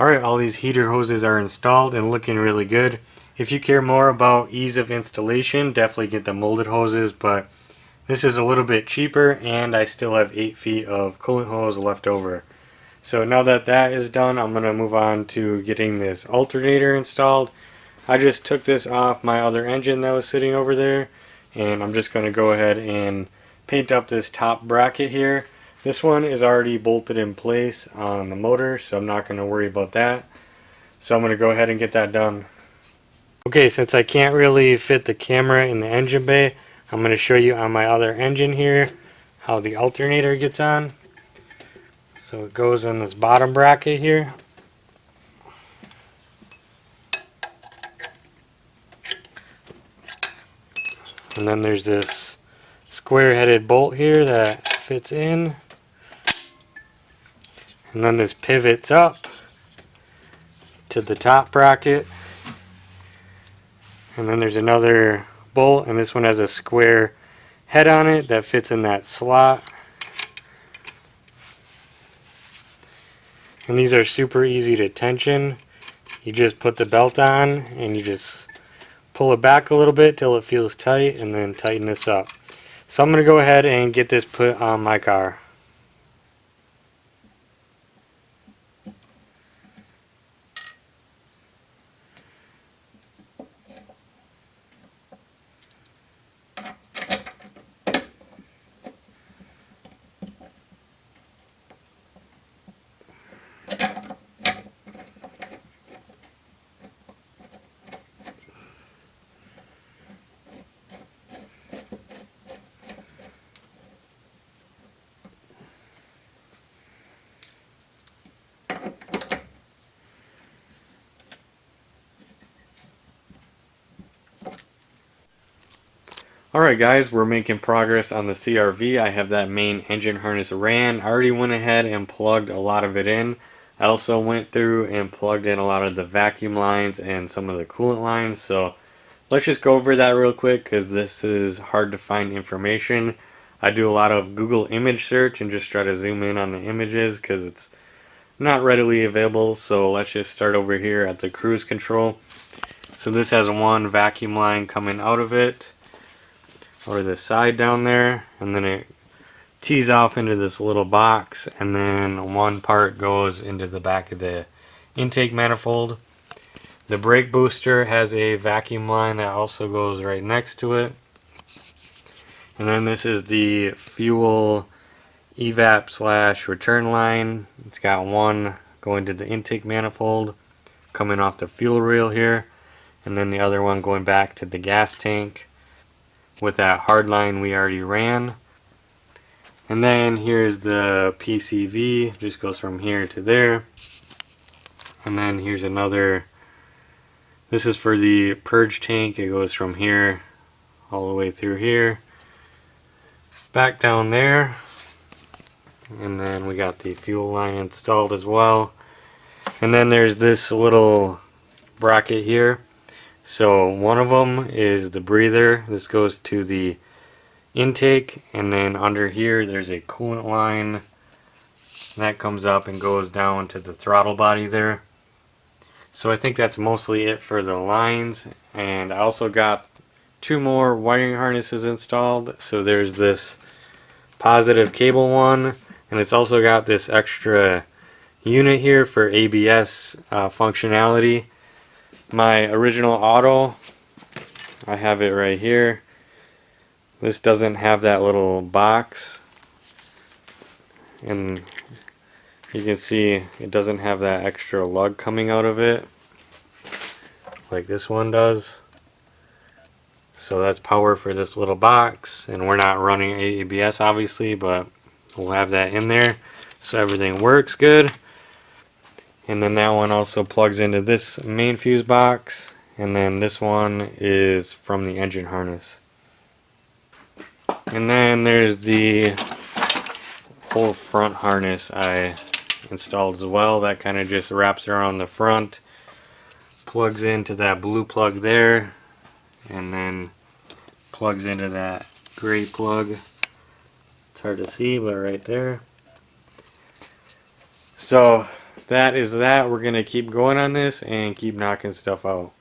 Speaker 1: Alright, all these heater hoses are installed and looking really good. If you care more about ease of installation, definitely get the molded hoses, but this is a little bit cheaper and I still have 8 feet of coolant hose left over. So now that that is done, I'm going to move on to getting this alternator installed. I just took this off my other engine that was sitting over there, and I'm just going to go ahead and paint up this top bracket here. This one is already bolted in place on the motor, so I'm not going to worry about that. So I'm going to go ahead and get that done. Okay, since I can't really fit the camera in the engine bay, I'm going to show you on my other engine here how the alternator gets on. So it goes in this bottom bracket here. And then there's this square headed bolt here that fits in. And then this pivots up to the top bracket. And then there's another bolt, and this one has a square head on it that fits in that slot. And these are super easy to tension. You just put the belt on and you just pull it back a little bit till it feels tight, and then tighten this up. So I'm going to go ahead and get this put on my car. Alright guys, we're making progress on the CRV. I have that main engine harness ran. I already went ahead and plugged a lot of it in. I also went through and plugged in a lot of the vacuum lines and some of the coolant lines. So let's just go over that real quick because this is hard to find information. I do a lot of Google image search and just try to zoom in on the images because it's not readily available. So let's just start over here at the cruise control. So this has one vacuum line coming out of it, or the side down there, and then it tees off into this little box, and then one part goes into the back of the intake manifold. The brake booster has a vacuum line that also goes right next to it. And then this is the fuel evap slash return line. It's got one going to the intake manifold coming off the fuel rail here, and then the other one going back to the gas tank with that hard line we already ran. And then here's the PCV, just goes from here to there. And then here's another, this is for the purge tank. It goes from here all the way through here, back down there. And then we got the fuel line installed as well. And then there's this little bracket here. So one of them is the breather. This goes to the intake, and then under here there's a coolant line that comes up and goes down to the throttle body there. So I think that's mostly it for the lines, and I also got 2 more wiring harnesses installed. So there's this positive cable one, and it's also got this extra unit here for ABS functionality. My original auto, I have it right here. This doesn't have that little box, and you can see it doesn't have that extra lug coming out of it like this one does. So that's power for this little box, and we're not running ABS obviously, but we'll have that in there so everything works good. And then that one also plugs into this main fuse box, and then this one is from the engine harness. And then there's the whole front harness I installed as well. That kind of just wraps around the front, plugs into that blue plug there, and then plugs into that gray plug. It's hard to see, but right there. So that is that. We're going to keep going on this and keep knocking stuff out.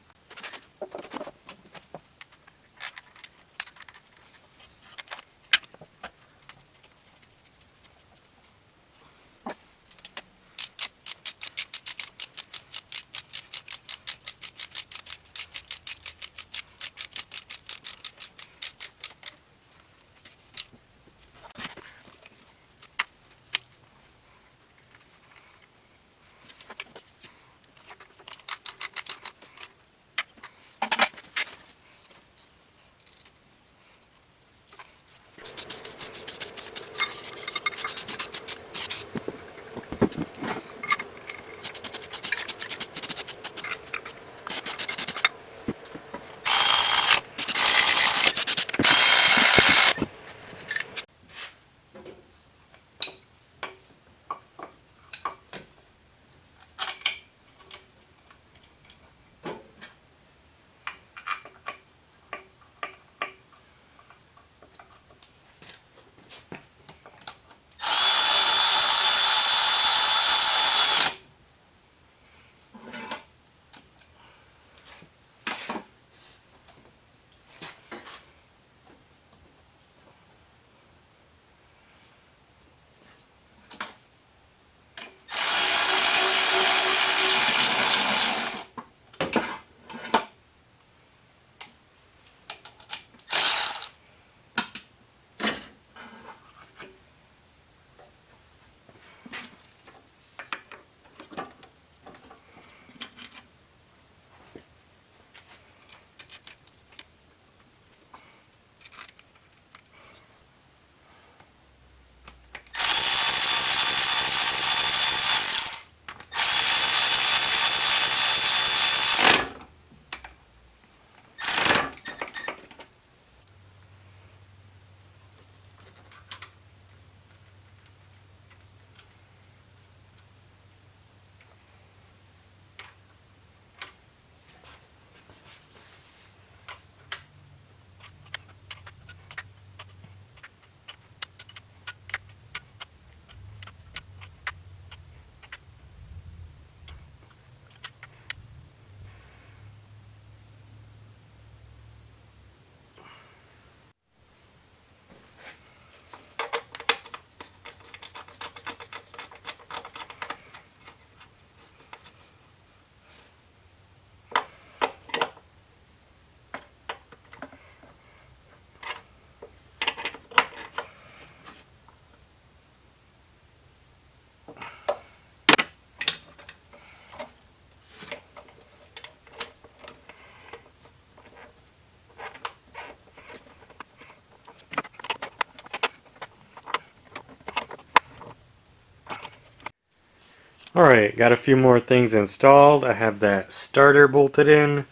Speaker 1: Alright, got a few more things installed. I have that starter bolted in.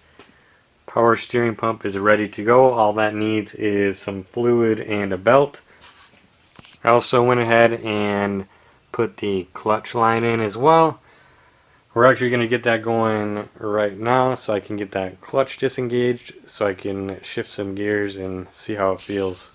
Speaker 1: Power steering pump is ready to go. All that needs is some fluid and a belt. I also went ahead and put the clutch line in as well. We're actually going to get that going right now so I can get that clutch disengaged so I can shift some gears and see how it feels.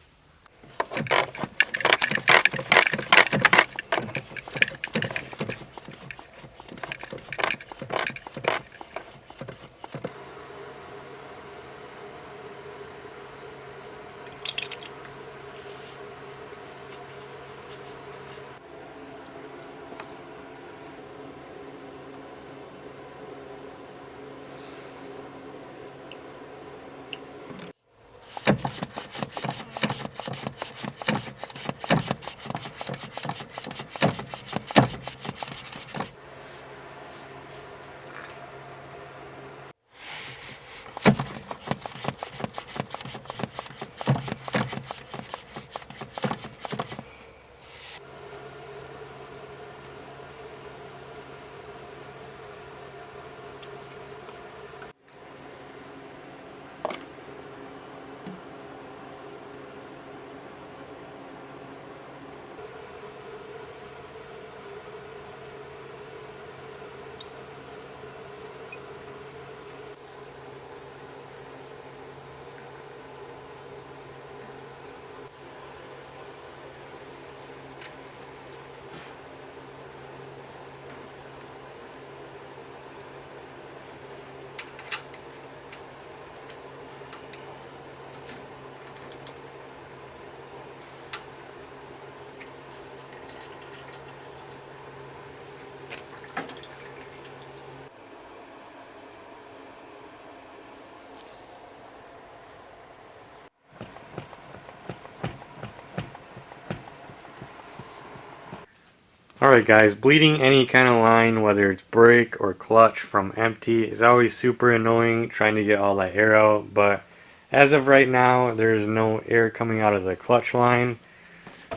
Speaker 1: Alright guys, bleeding any kind of line, whether it's brake or clutch from empty, is always super annoying trying to get all that air out, but as of right now, there's no air coming out of the clutch line.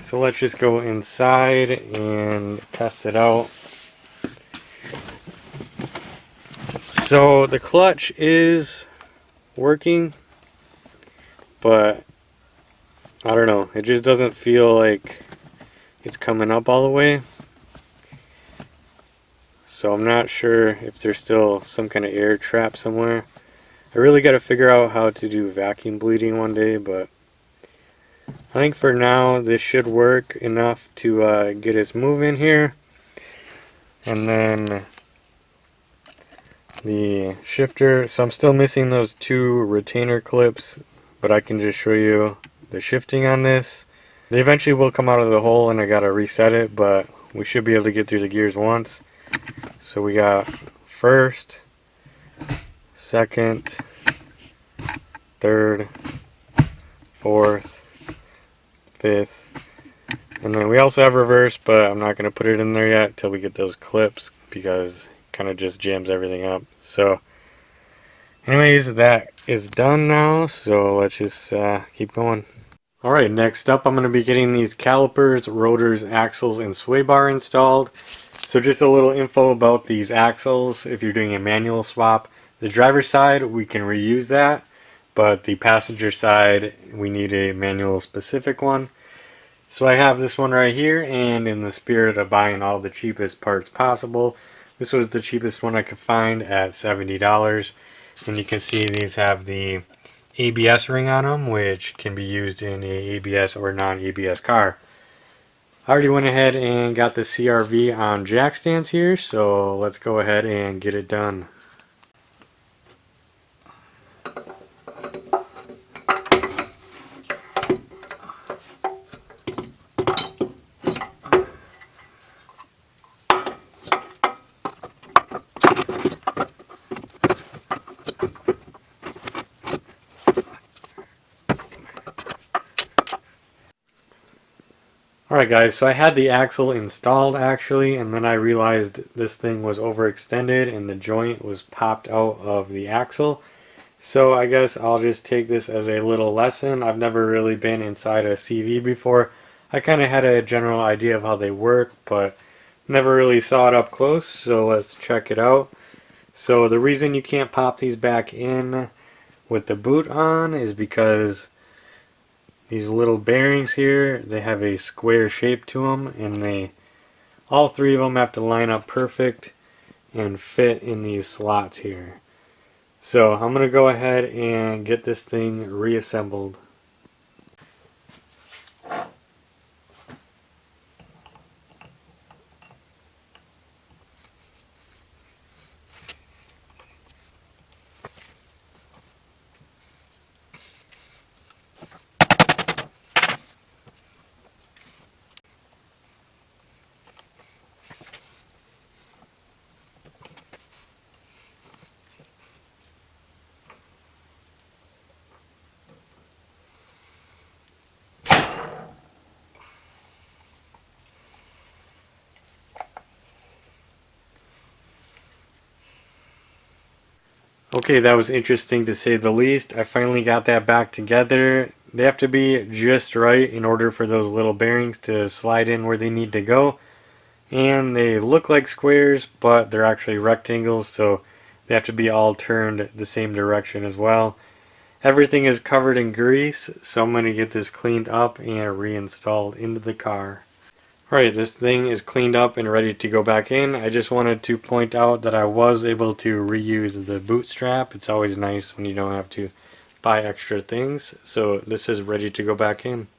Speaker 1: So let's just go inside and test it out. So the clutch is working, but I don't know, it just doesn't feel like it's coming up all the way. So I'm not sure if there's still some kind of air trap somewhere. I really got to figure out how to do vacuum bleeding one day, but I think for now this should work enough to get us moving here. And then the shifter, so I'm still missing those 2 retainer clips, but I can just show you the shifting on this. They eventually will come out of the hole and I gotta reset it, but we should be able to get through the gears once. So we got first, second, third, fourth, fifth, and then we also have reverse, but I'm not going to put it in there yet till we get those clips because it kind of just jams everything up. So anyways, that is done now, so let's just keep going. Alright, next up I'm going to be getting these calipers, rotors, axles, and sway bar installed. So just a little info about these axles if you're doing a manual swap. The driver's side, we can reuse that, but the passenger side, we need a manual specific one. So I have this one right here, and in the spirit of buying all the cheapest parts possible, this was the cheapest one I could find at $70. And you can see these have the ABS ring on them, which can be used in a ABS or non-ABS car. I already went ahead and got the CRV on jack stands here, so let's go ahead and get it done. Alright guys, so I had the axle installed actually, and then I realized this thing was overextended and the joint was popped out of the axle. So I guess I'll just take this as a little lesson. I've never really been inside a CV before. I kind of had a general idea of how they work, but never really saw it up close, so let's check it out. So the reason you can't pop these back in with the boot on is because these little bearings here, they have a square shape to them, and all 3 of them have to line up perfect and fit in these slots here. So I'm going to go ahead and get this thing reassembled. Okay, that was interesting to say the least. I finally got that back together. They have to be just right in order for those little bearings to slide in where they need to go. And they look like squares, but they're actually rectangles, so they have to be all turned the same direction as well. Everything is covered in grease, so I'm going to get this cleaned up and reinstalled into the car. Alright, this thing is cleaned up and ready to go back in. I just wanted to point out that I was able to reuse the boot strap. It's always nice when you don't have to buy extra things. So this is ready to go back in.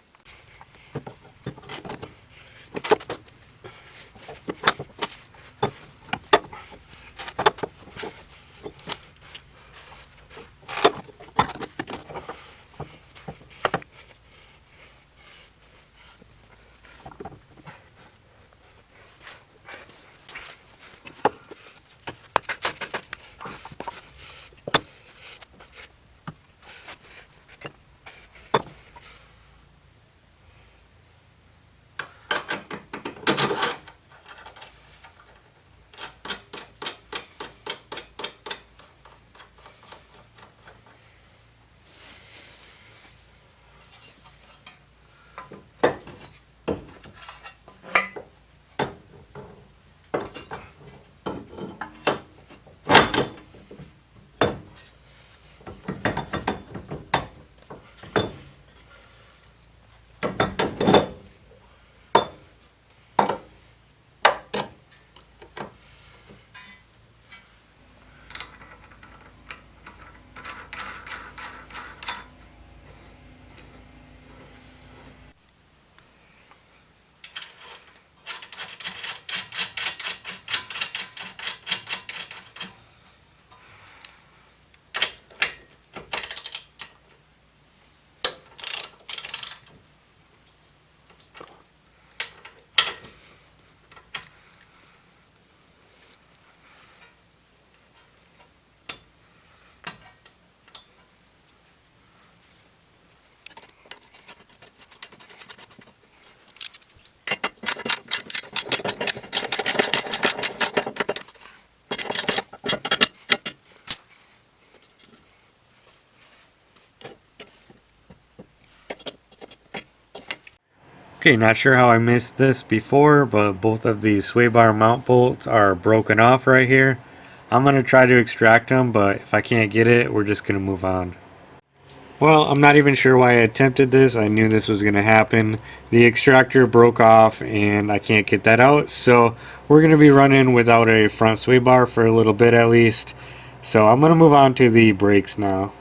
Speaker 1: Okay, not sure how I missed this before, but both of these sway bar mount bolts are broken off right here. I'm going to try to extract them, but if I can't get it, we're just going to move on. Well, I'm not even sure why I attempted this. I knew this was going to happen. The extractor broke off and I can't get that out. So we're going to be running without a front sway bar for a little bit at least. So I'm going to move on to the brakes now.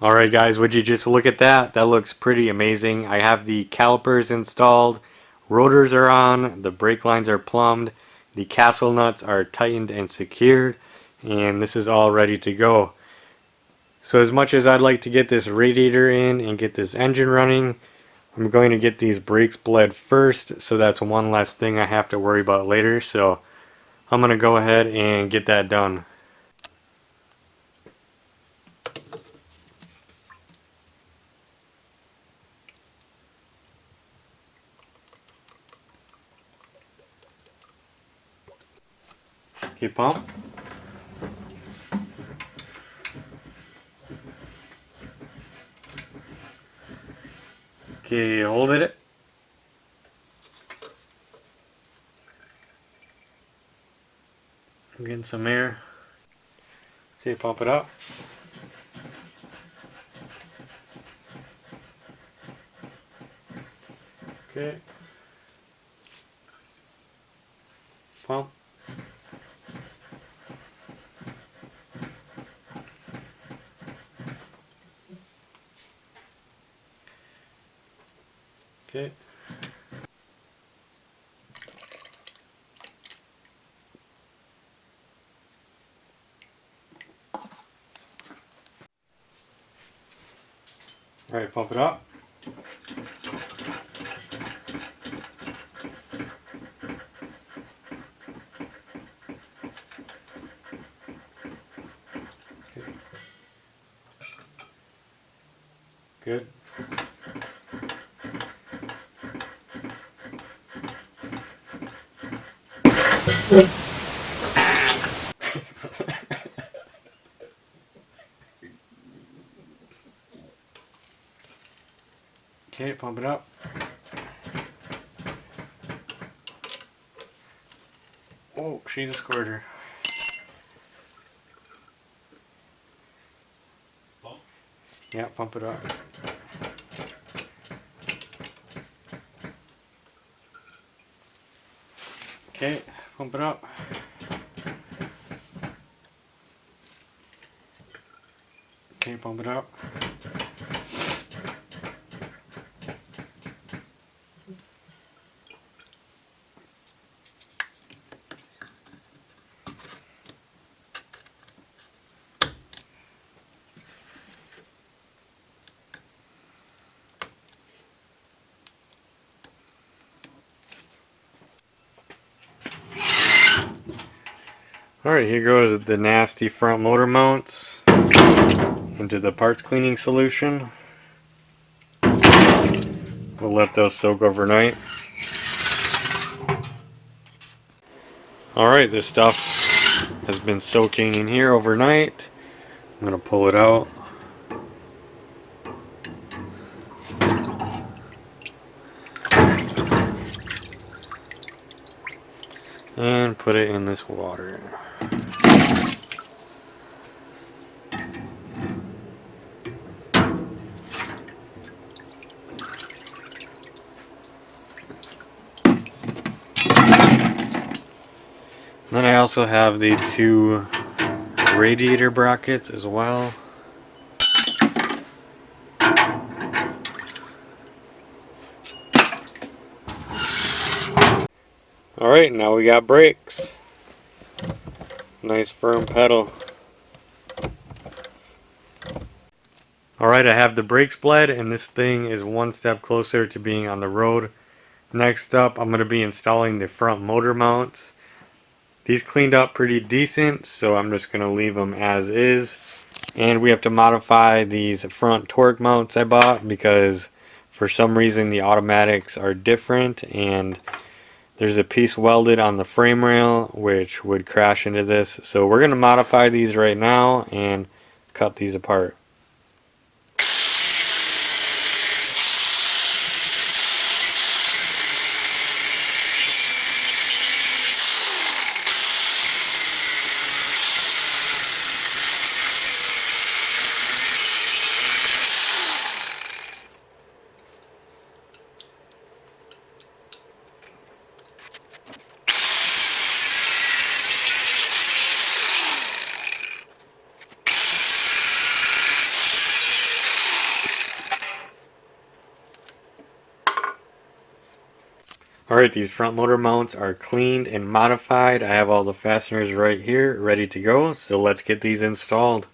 Speaker 1: Alright guys, would you just look at that? That looks pretty amazing. I have the calipers installed, rotors are on, the brake lines are plumbed, the castle nuts are tightened and secured, and this is all ready to go. So as much as I'd like to get this radiator in and get this engine running, I'm going to get these brakes bled first, so that's one less thing I have to worry about later. So I'm going to go ahead and get that done. Okay, pump. Okay, hold it. I'm getting some air. Okay, pump it up. Okay. Pump. Okay. Alright, pump it up. Okay. Good. Okay, pump it up. Oh, she's a squirter. Yeah, pump it up. Okay, pump it up. Okay, pump it up. Alright, here goes the nasty front motor mounts into the parts cleaning solution. We'll let those soak overnight. Alright, this stuff has been soaking in here overnight. I'm going to pull it out. And put it in this water. Then I also have the 2 radiator brackets as well. Alright, now we got brakes. Nice firm pedal. Alright, I have the brakes bled, and this thing is one step closer to being on the road. Next up, I'm going to be installing the front motor mounts. These cleaned up pretty decent, so I'm just going to leave them as is. And we have to modify these front torque mounts I bought because for some reason the automatics are different, and there's a piece welded on the frame rail which would crash into this. So we're going to modify these right now and cut these apart. Alright, these front motor mounts are cleaned and modified. I have all the fasteners right here ready to go, so let's get these installed.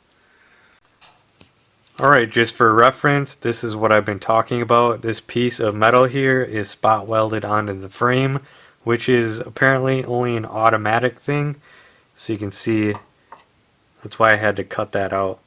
Speaker 1: Alright, just for reference, this is what I've been talking about. This piece of metal here is spot welded onto the frame, which is apparently only an automatic thing. So you can see that's why I had to cut that out.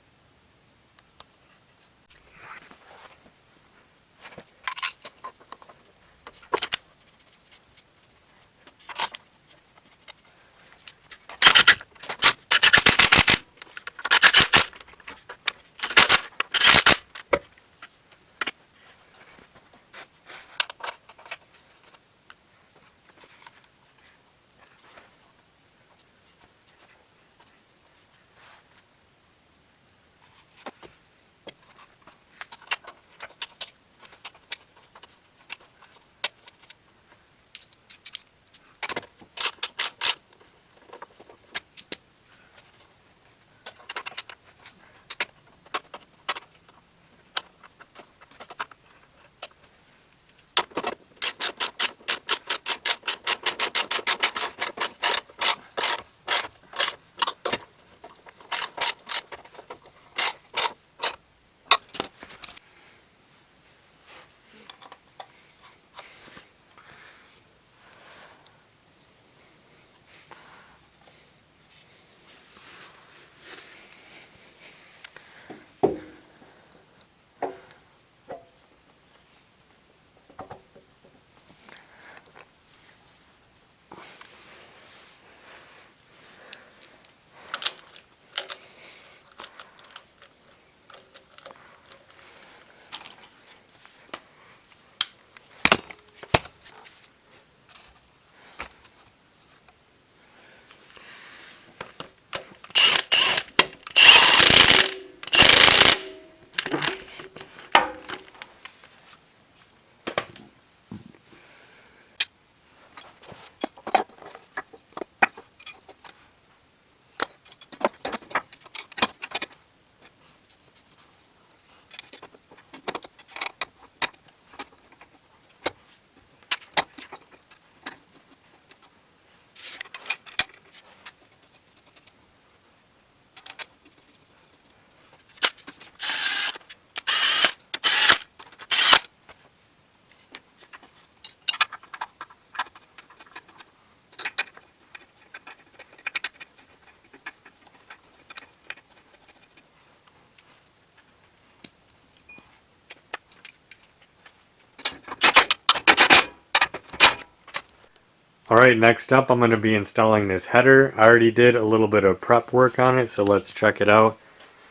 Speaker 1: Alright, next up I'm going to be installing this header. I already did a little bit of prep work on it, so let's check it out.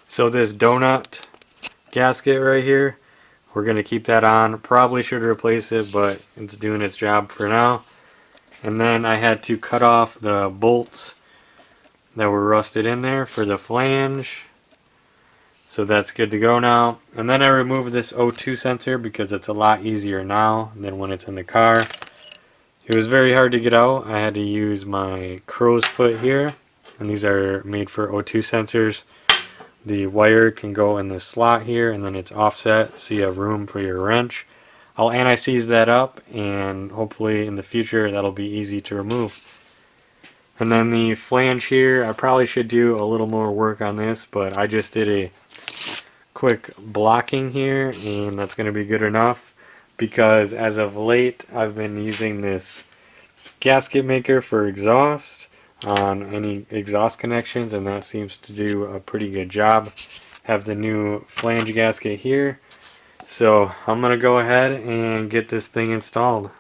Speaker 1: So this donut gasket right here, we're going to keep that on. Probably should replace it, but it's doing its job for now. And then I had to cut off the bolts that were rusted in there for the flange. So that's good to go now. And then I removed this O2 sensor because it's a lot easier now than when it's in the car. It was very hard to get out. I had to use my crow's foot here. And these are made for O2 sensors. The wire can go in the slot here and then it's offset so you have room for your wrench. I'll anti-seize that up and hopefully in the future that'll be easy to remove. And then the flange here, I probably should do a little more work on this, but I just did a quick blocking here and that's going to be good enough because as of late I've been using this gasket maker for exhaust on any exhaust connections and that seems to do a pretty good job. Have the new flange gasket here, so I'm gonna go ahead and get this thing installed.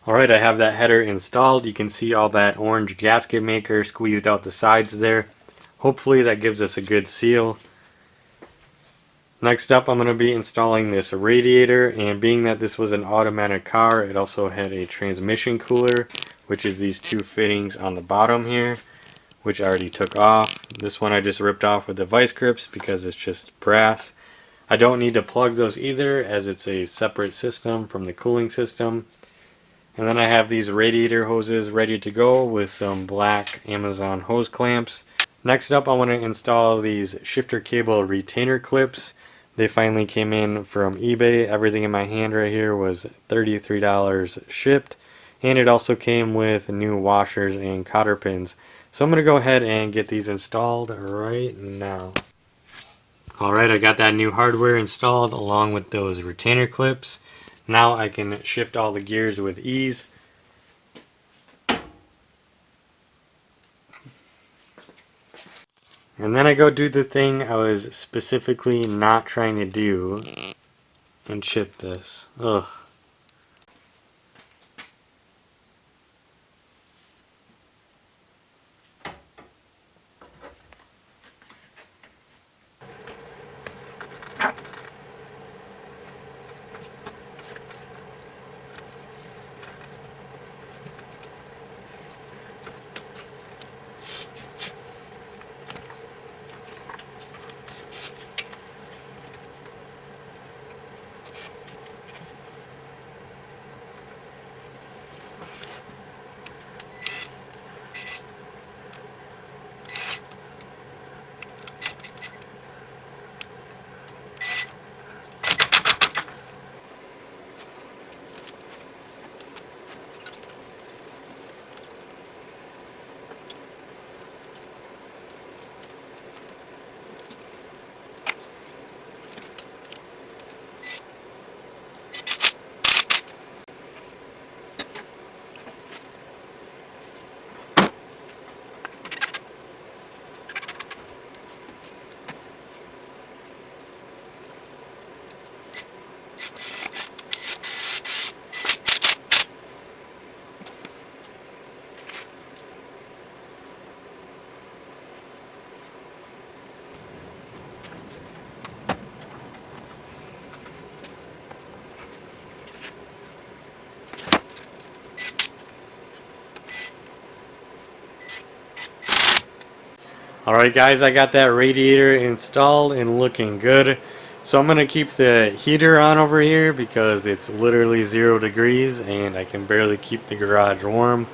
Speaker 1: Alright, I have that header installed. You can see all that orange gasket maker squeezed out the sides there. Hopefully that gives us a good seal. Next up I'm going to be installing this radiator, and being that this was an automatic car, it also had a transmission cooler, which is these two fittings on the bottom here, which I already took off. This one I just ripped off with the vice grips because it's just brass. I don't need to plug those either as it's a separate system from the cooling system. And then I have these radiator hoses ready to go with some black Amazon hose clamps. Next up I want to install these shifter cable retainer clips. They finally came in from eBay. Everything in my hand right here was $33 shipped. And it also came with new washers and cotter pins. So I'm going to go ahead and get these installed right now. Alright, I got that new hardware installed along with those retainer clips. Now I can shift all the gears with ease. And then I go do the thing I was specifically not trying to do and chip this. Ugh. Alright guys, I got that radiator installed and looking good. So I'm going to keep the heater on over here because it's literally 0 degrees and I can barely keep the garage warm.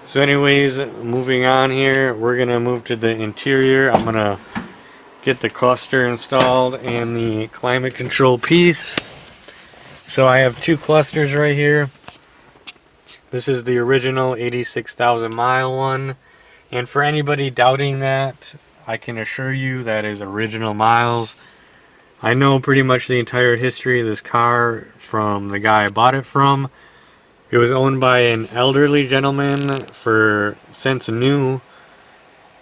Speaker 1: So anyways, moving on here, we're going to move to the interior. I'm going to get the cluster installed and the climate control piece. So I have 2 clusters right here. This is the original 86,000 mile one. And for anybody doubting that, I can assure you that is original miles. I know pretty much the entire history of this car from the guy I bought it from. It was owned by an elderly gentleman since new,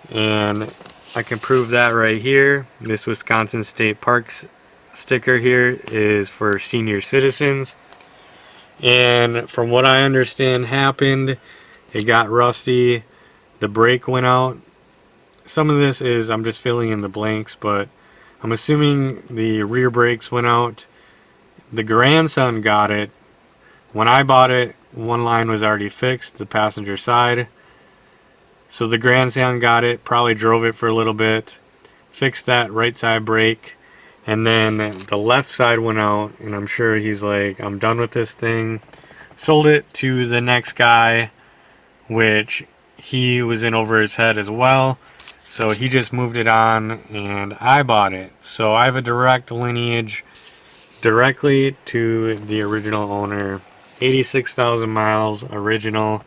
Speaker 1: and I can prove that right here. This Wisconsin State Parks sticker here is for senior citizens. And from what I understand happened, it got rusty. The brake went out. Some of this is, I'm just filling in the blanks, but I'm assuming the rear brakes went out. The grandson got it. When I bought it, one line was already fixed, the passenger side. So the grandson got it, probably drove it for a little bit, fixed that right side brake, and then the left side went out, and I'm sure he's like, I'm done with this thing. Sold it to the next guy, which he was in over his head as well, so he just moved it on and I bought it. So I have a direct lineage directly to the original owner. 86,000 miles original,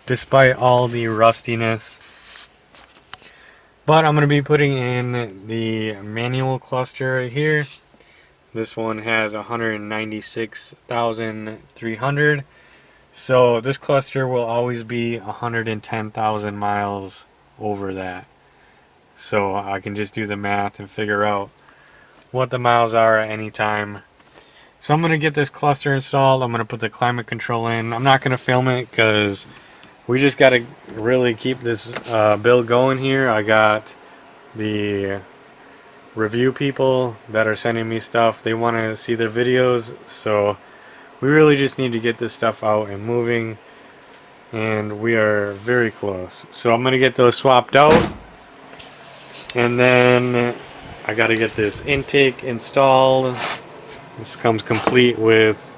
Speaker 1: despite all the rustiness. But I'm going to be putting in the manual cluster right here. This one has 196,300. So this cluster will always be 110,000 miles over that. So I can just do the math and figure out what the miles are at any time. So I'm going to get this cluster installed. I'm going to put the climate control in. I'm not going to film it because we just got to really keep this build going here. I got the review people that are sending me stuff. They want to see their videos. So we really just need to get this stuff out and moving, and we are very close. So I'm going to get those swapped out, and then I got to get this intake installed. This comes complete with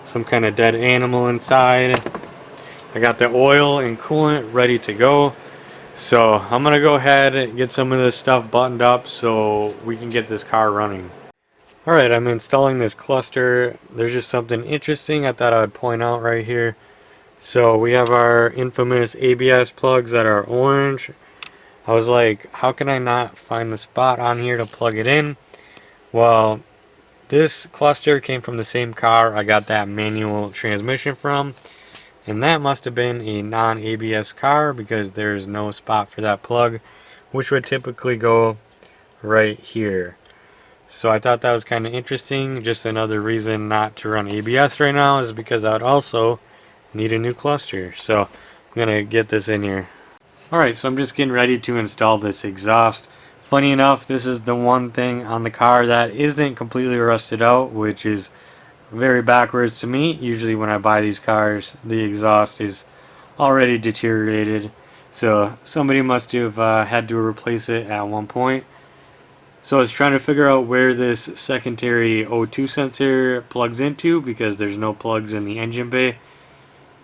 Speaker 1: some kind of dead animal inside. I got the oil and coolant ready to go. So I'm going to go ahead and get some of this stuff buttoned up so we can get this car running. Alright, I'm installing this cluster. There's just something interesting I thought I would point out right here. So we have our infamous ABS plugs that are orange. I was like, how can I not find the spot on here to plug it in? Well, this cluster came from the same car I got that manual transmission from. And that must have been a non-ABS car because there's no spot for that plug, which would typically go right here. So I thought that was kind of interesting. Just another reason not to run ABS right now is because I would also need a new cluster. So I'm going to get this in here. Alright, so I'm just getting ready to install this exhaust. Funny enough, this is the one thing on the car that isn't completely rusted out, which is very backwards to me. Usually when I buy these cars, the exhaust is already deteriorated. So somebody must have had to replace it at one point. So I was trying to figure out where this secondary O2 sensor plugs into because there's no plugs in the engine bay.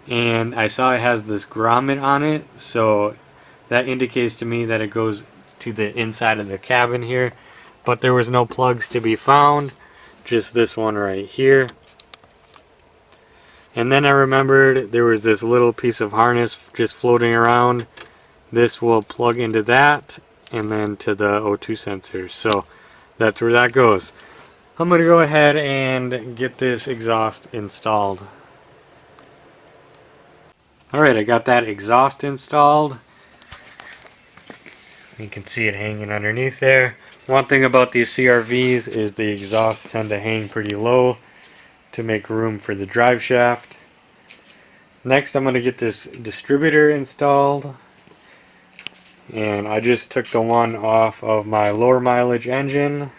Speaker 1: And I saw it has this grommet on it, so that indicates to me that it goes to the inside of the cabin here. But there was no plugs to be found, just this one right here. And then I remembered there was this little piece of harness just floating around. This will plug into that and then to the O2 sensor. So that's where that goes. I'm going to go ahead and get this exhaust installed. Alright, I got that exhaust installed. You can see it hanging underneath there. One thing about these CRVs is the exhausts tend to hang pretty low to make room for the drive shaft. Next I'm going to get this distributor installed. And I just took the one off of my lower mileage engine.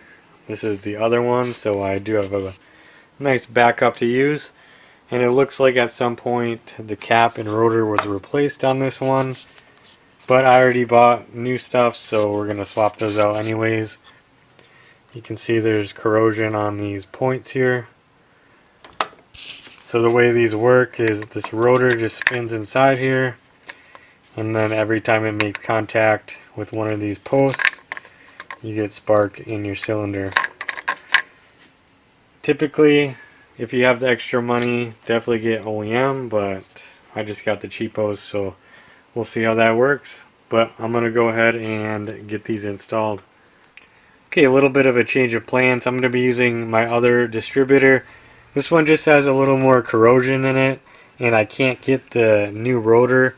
Speaker 1: This is the other one, so I do have a nice backup to use. And it looks like at some point the cap and rotor was replaced on this one. but I already bought new stuff, so we're going to swap those out anyways. You can see there's corrosion on these points here. So the way these work is this rotor just spins inside here, and then every time it makes contact with one of these posts, you get spark in your cylinder. Typically, if you have the extra money, definitely get OEM, but I just got the cheapos, so we'll see how that works. But I'm going to go ahead and get these installed. Okay, a little bit of a change of plans. I'm going to be using my other distributor. This one just has a little more corrosion in it, and I can't get the new rotor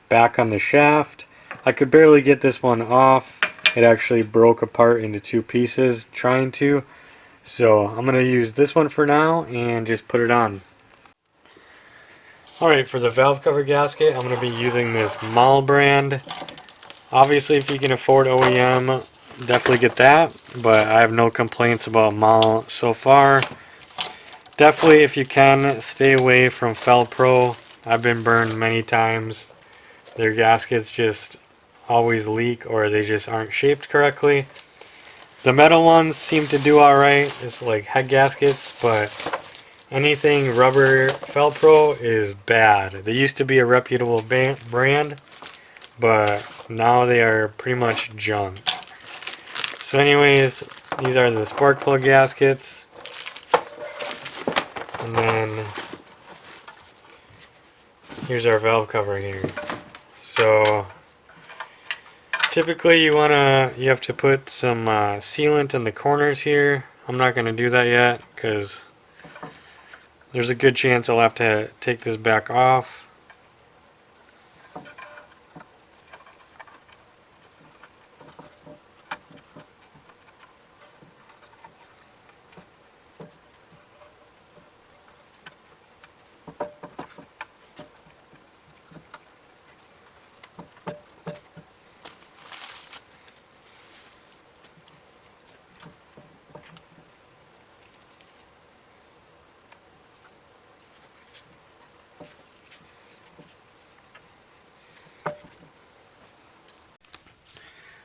Speaker 1: back on the shaft. I could barely get this one off. It actually broke apart into two pieces trying to. So I'm going to use this one for now and just put it on. Alright, for the valve cover gasket, I'm going to be using this MOL brand. Obviously, if you can afford OEM, definitely get that, but I have no complaints about MOL so far. Definitely, if you can, stay away from Felpro. I've been burned many times. Their gaskets just always leak, or they just aren't shaped correctly. The metal ones seem to do alright. It's like head gaskets, but anything rubber Felpro is bad. They used to be a reputable brand, but now they are pretty much junk. So anyways, these are the spark plug gaskets. And then here's our valve cover here. So typically you have to put some sealant in the corners here. I'm not going to do that yet because there's a good chance I'll have to take this back off.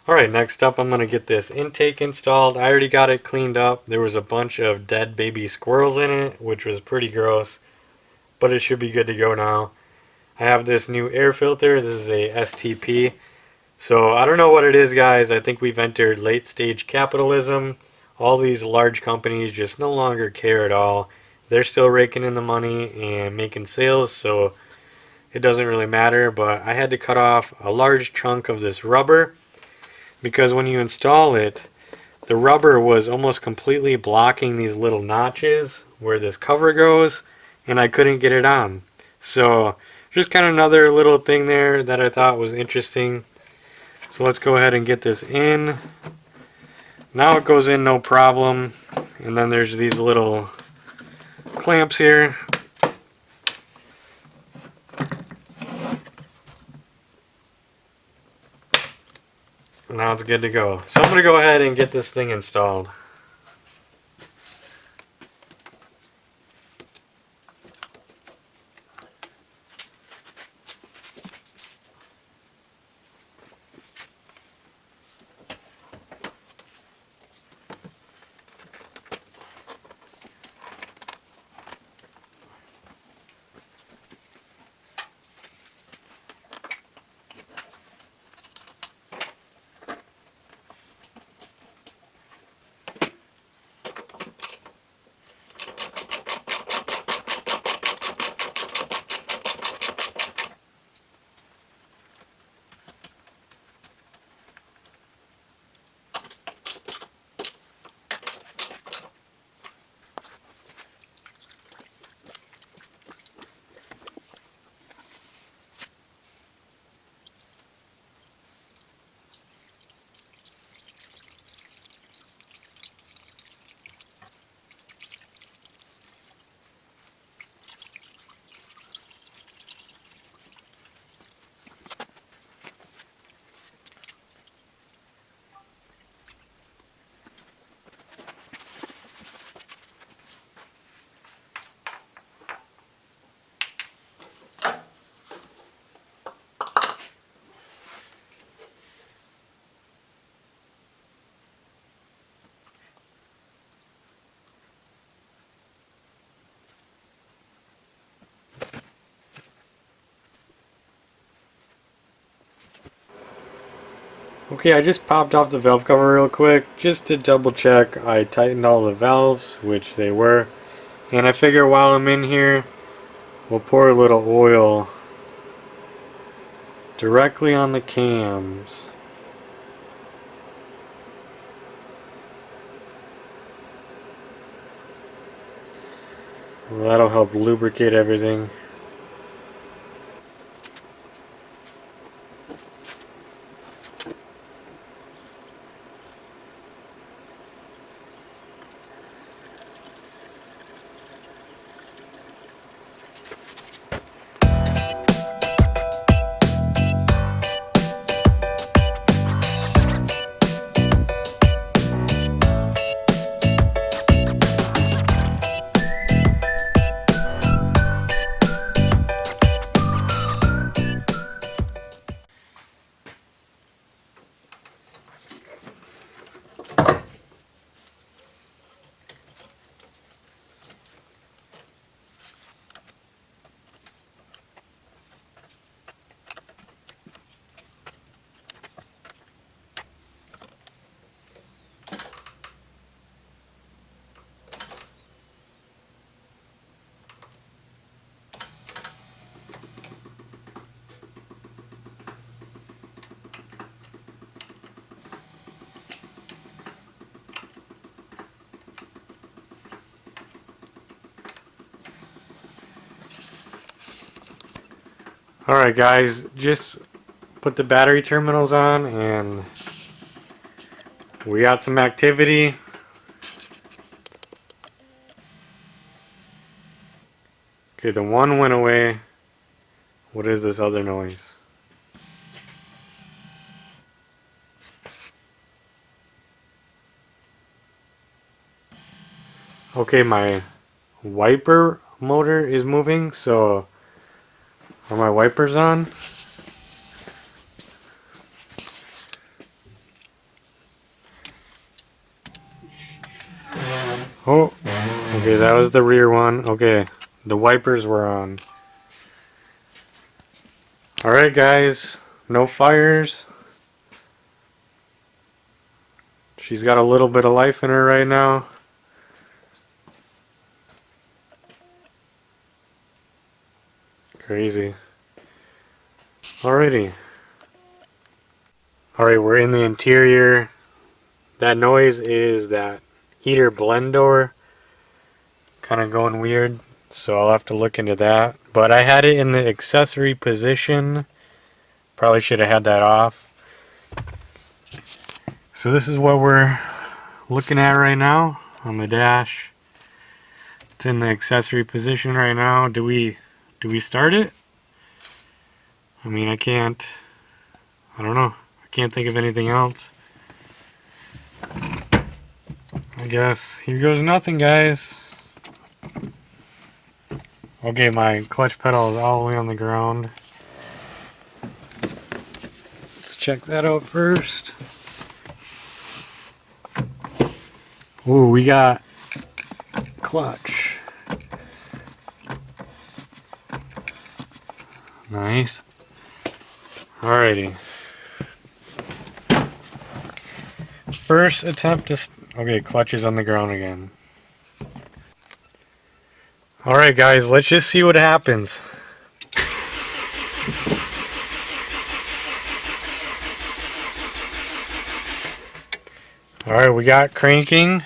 Speaker 1: Alright, next up I'm going to get this intake installed. I already got it cleaned up. There was a bunch of dead baby squirrels in it, which was pretty gross, but it should be good to go now. I have this new air filter. This is a STP. So I don't know what it is, guys. I think we've entered late stage capitalism. All these large companies just no longer care at all. They're still raking in the money and making sales, so it doesn't really matter. But I had to cut off a large chunk of this rubber, because when you install it, the rubber was almost completely blocking these little notches where this cover goes, and I couldn't get it on. So just kind of another little thing there that I thought was interesting. So let's go ahead and get this in. Now it goes in no problem. And then there's these little clamps here. Now it's good to go. So I'm going to go ahead and get this thing installed. Okay, I just popped off the valve cover real quick just to double check I tightened all the valves, which they were. And I figure while I'm in here, we'll pour a little oil directly on the cams. Well, that'll help lubricate everything. Alright guys, just put the battery terminals on and we got some activity. Okay, the one went away. What is this other noise? Okay, my wiper motor is moving, so are my wipers on? Oh, okay, that was the rear one. Okay, the wipers were on. Alright guys, no fires. She's got a little bit of life in her right now. Crazy. Alrighty. Alright, we're in the interior. That noise is that heater blend door. Kind of going weird. So I'll have to look into that. But I had it in the accessory position. Probably should have had that off. So this is what we're looking at right now on the dash. It's in the accessory position right now. Do we start it? I mean, I don't know. I can't think of anything else. I guess here goes nothing, guys. Okay, my clutch pedal is all the way on the ground. Let's check that out first. Ooh, we got clutch. Nice. Alrighty. First attempt to... Okay, clutch is on the ground again. Alright guys, let's just see what happens. Alright, we got cranking.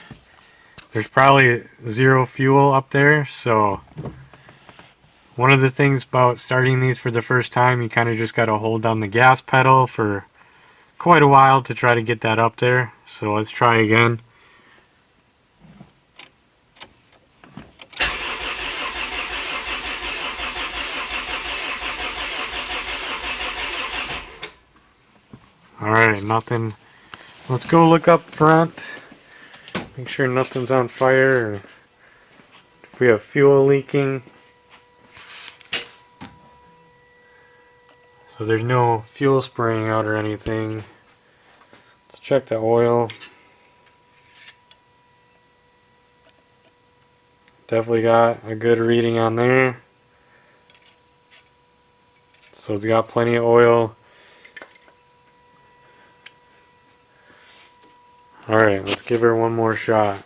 Speaker 1: There's probably zero fuel up there, so one of the things about starting these for the first time, you kind of just got to hold down the gas pedal for quite a while to try to get that up there. So let's try again. Alright, nothing. Let's go look up front. Make sure nothing's on fire, or if we have fuel leaking. So there's no fuel spraying out or anything. Let's check the oil. Definitely got a good reading on there. So it's got plenty of oil. Alright, let's give her one more shot.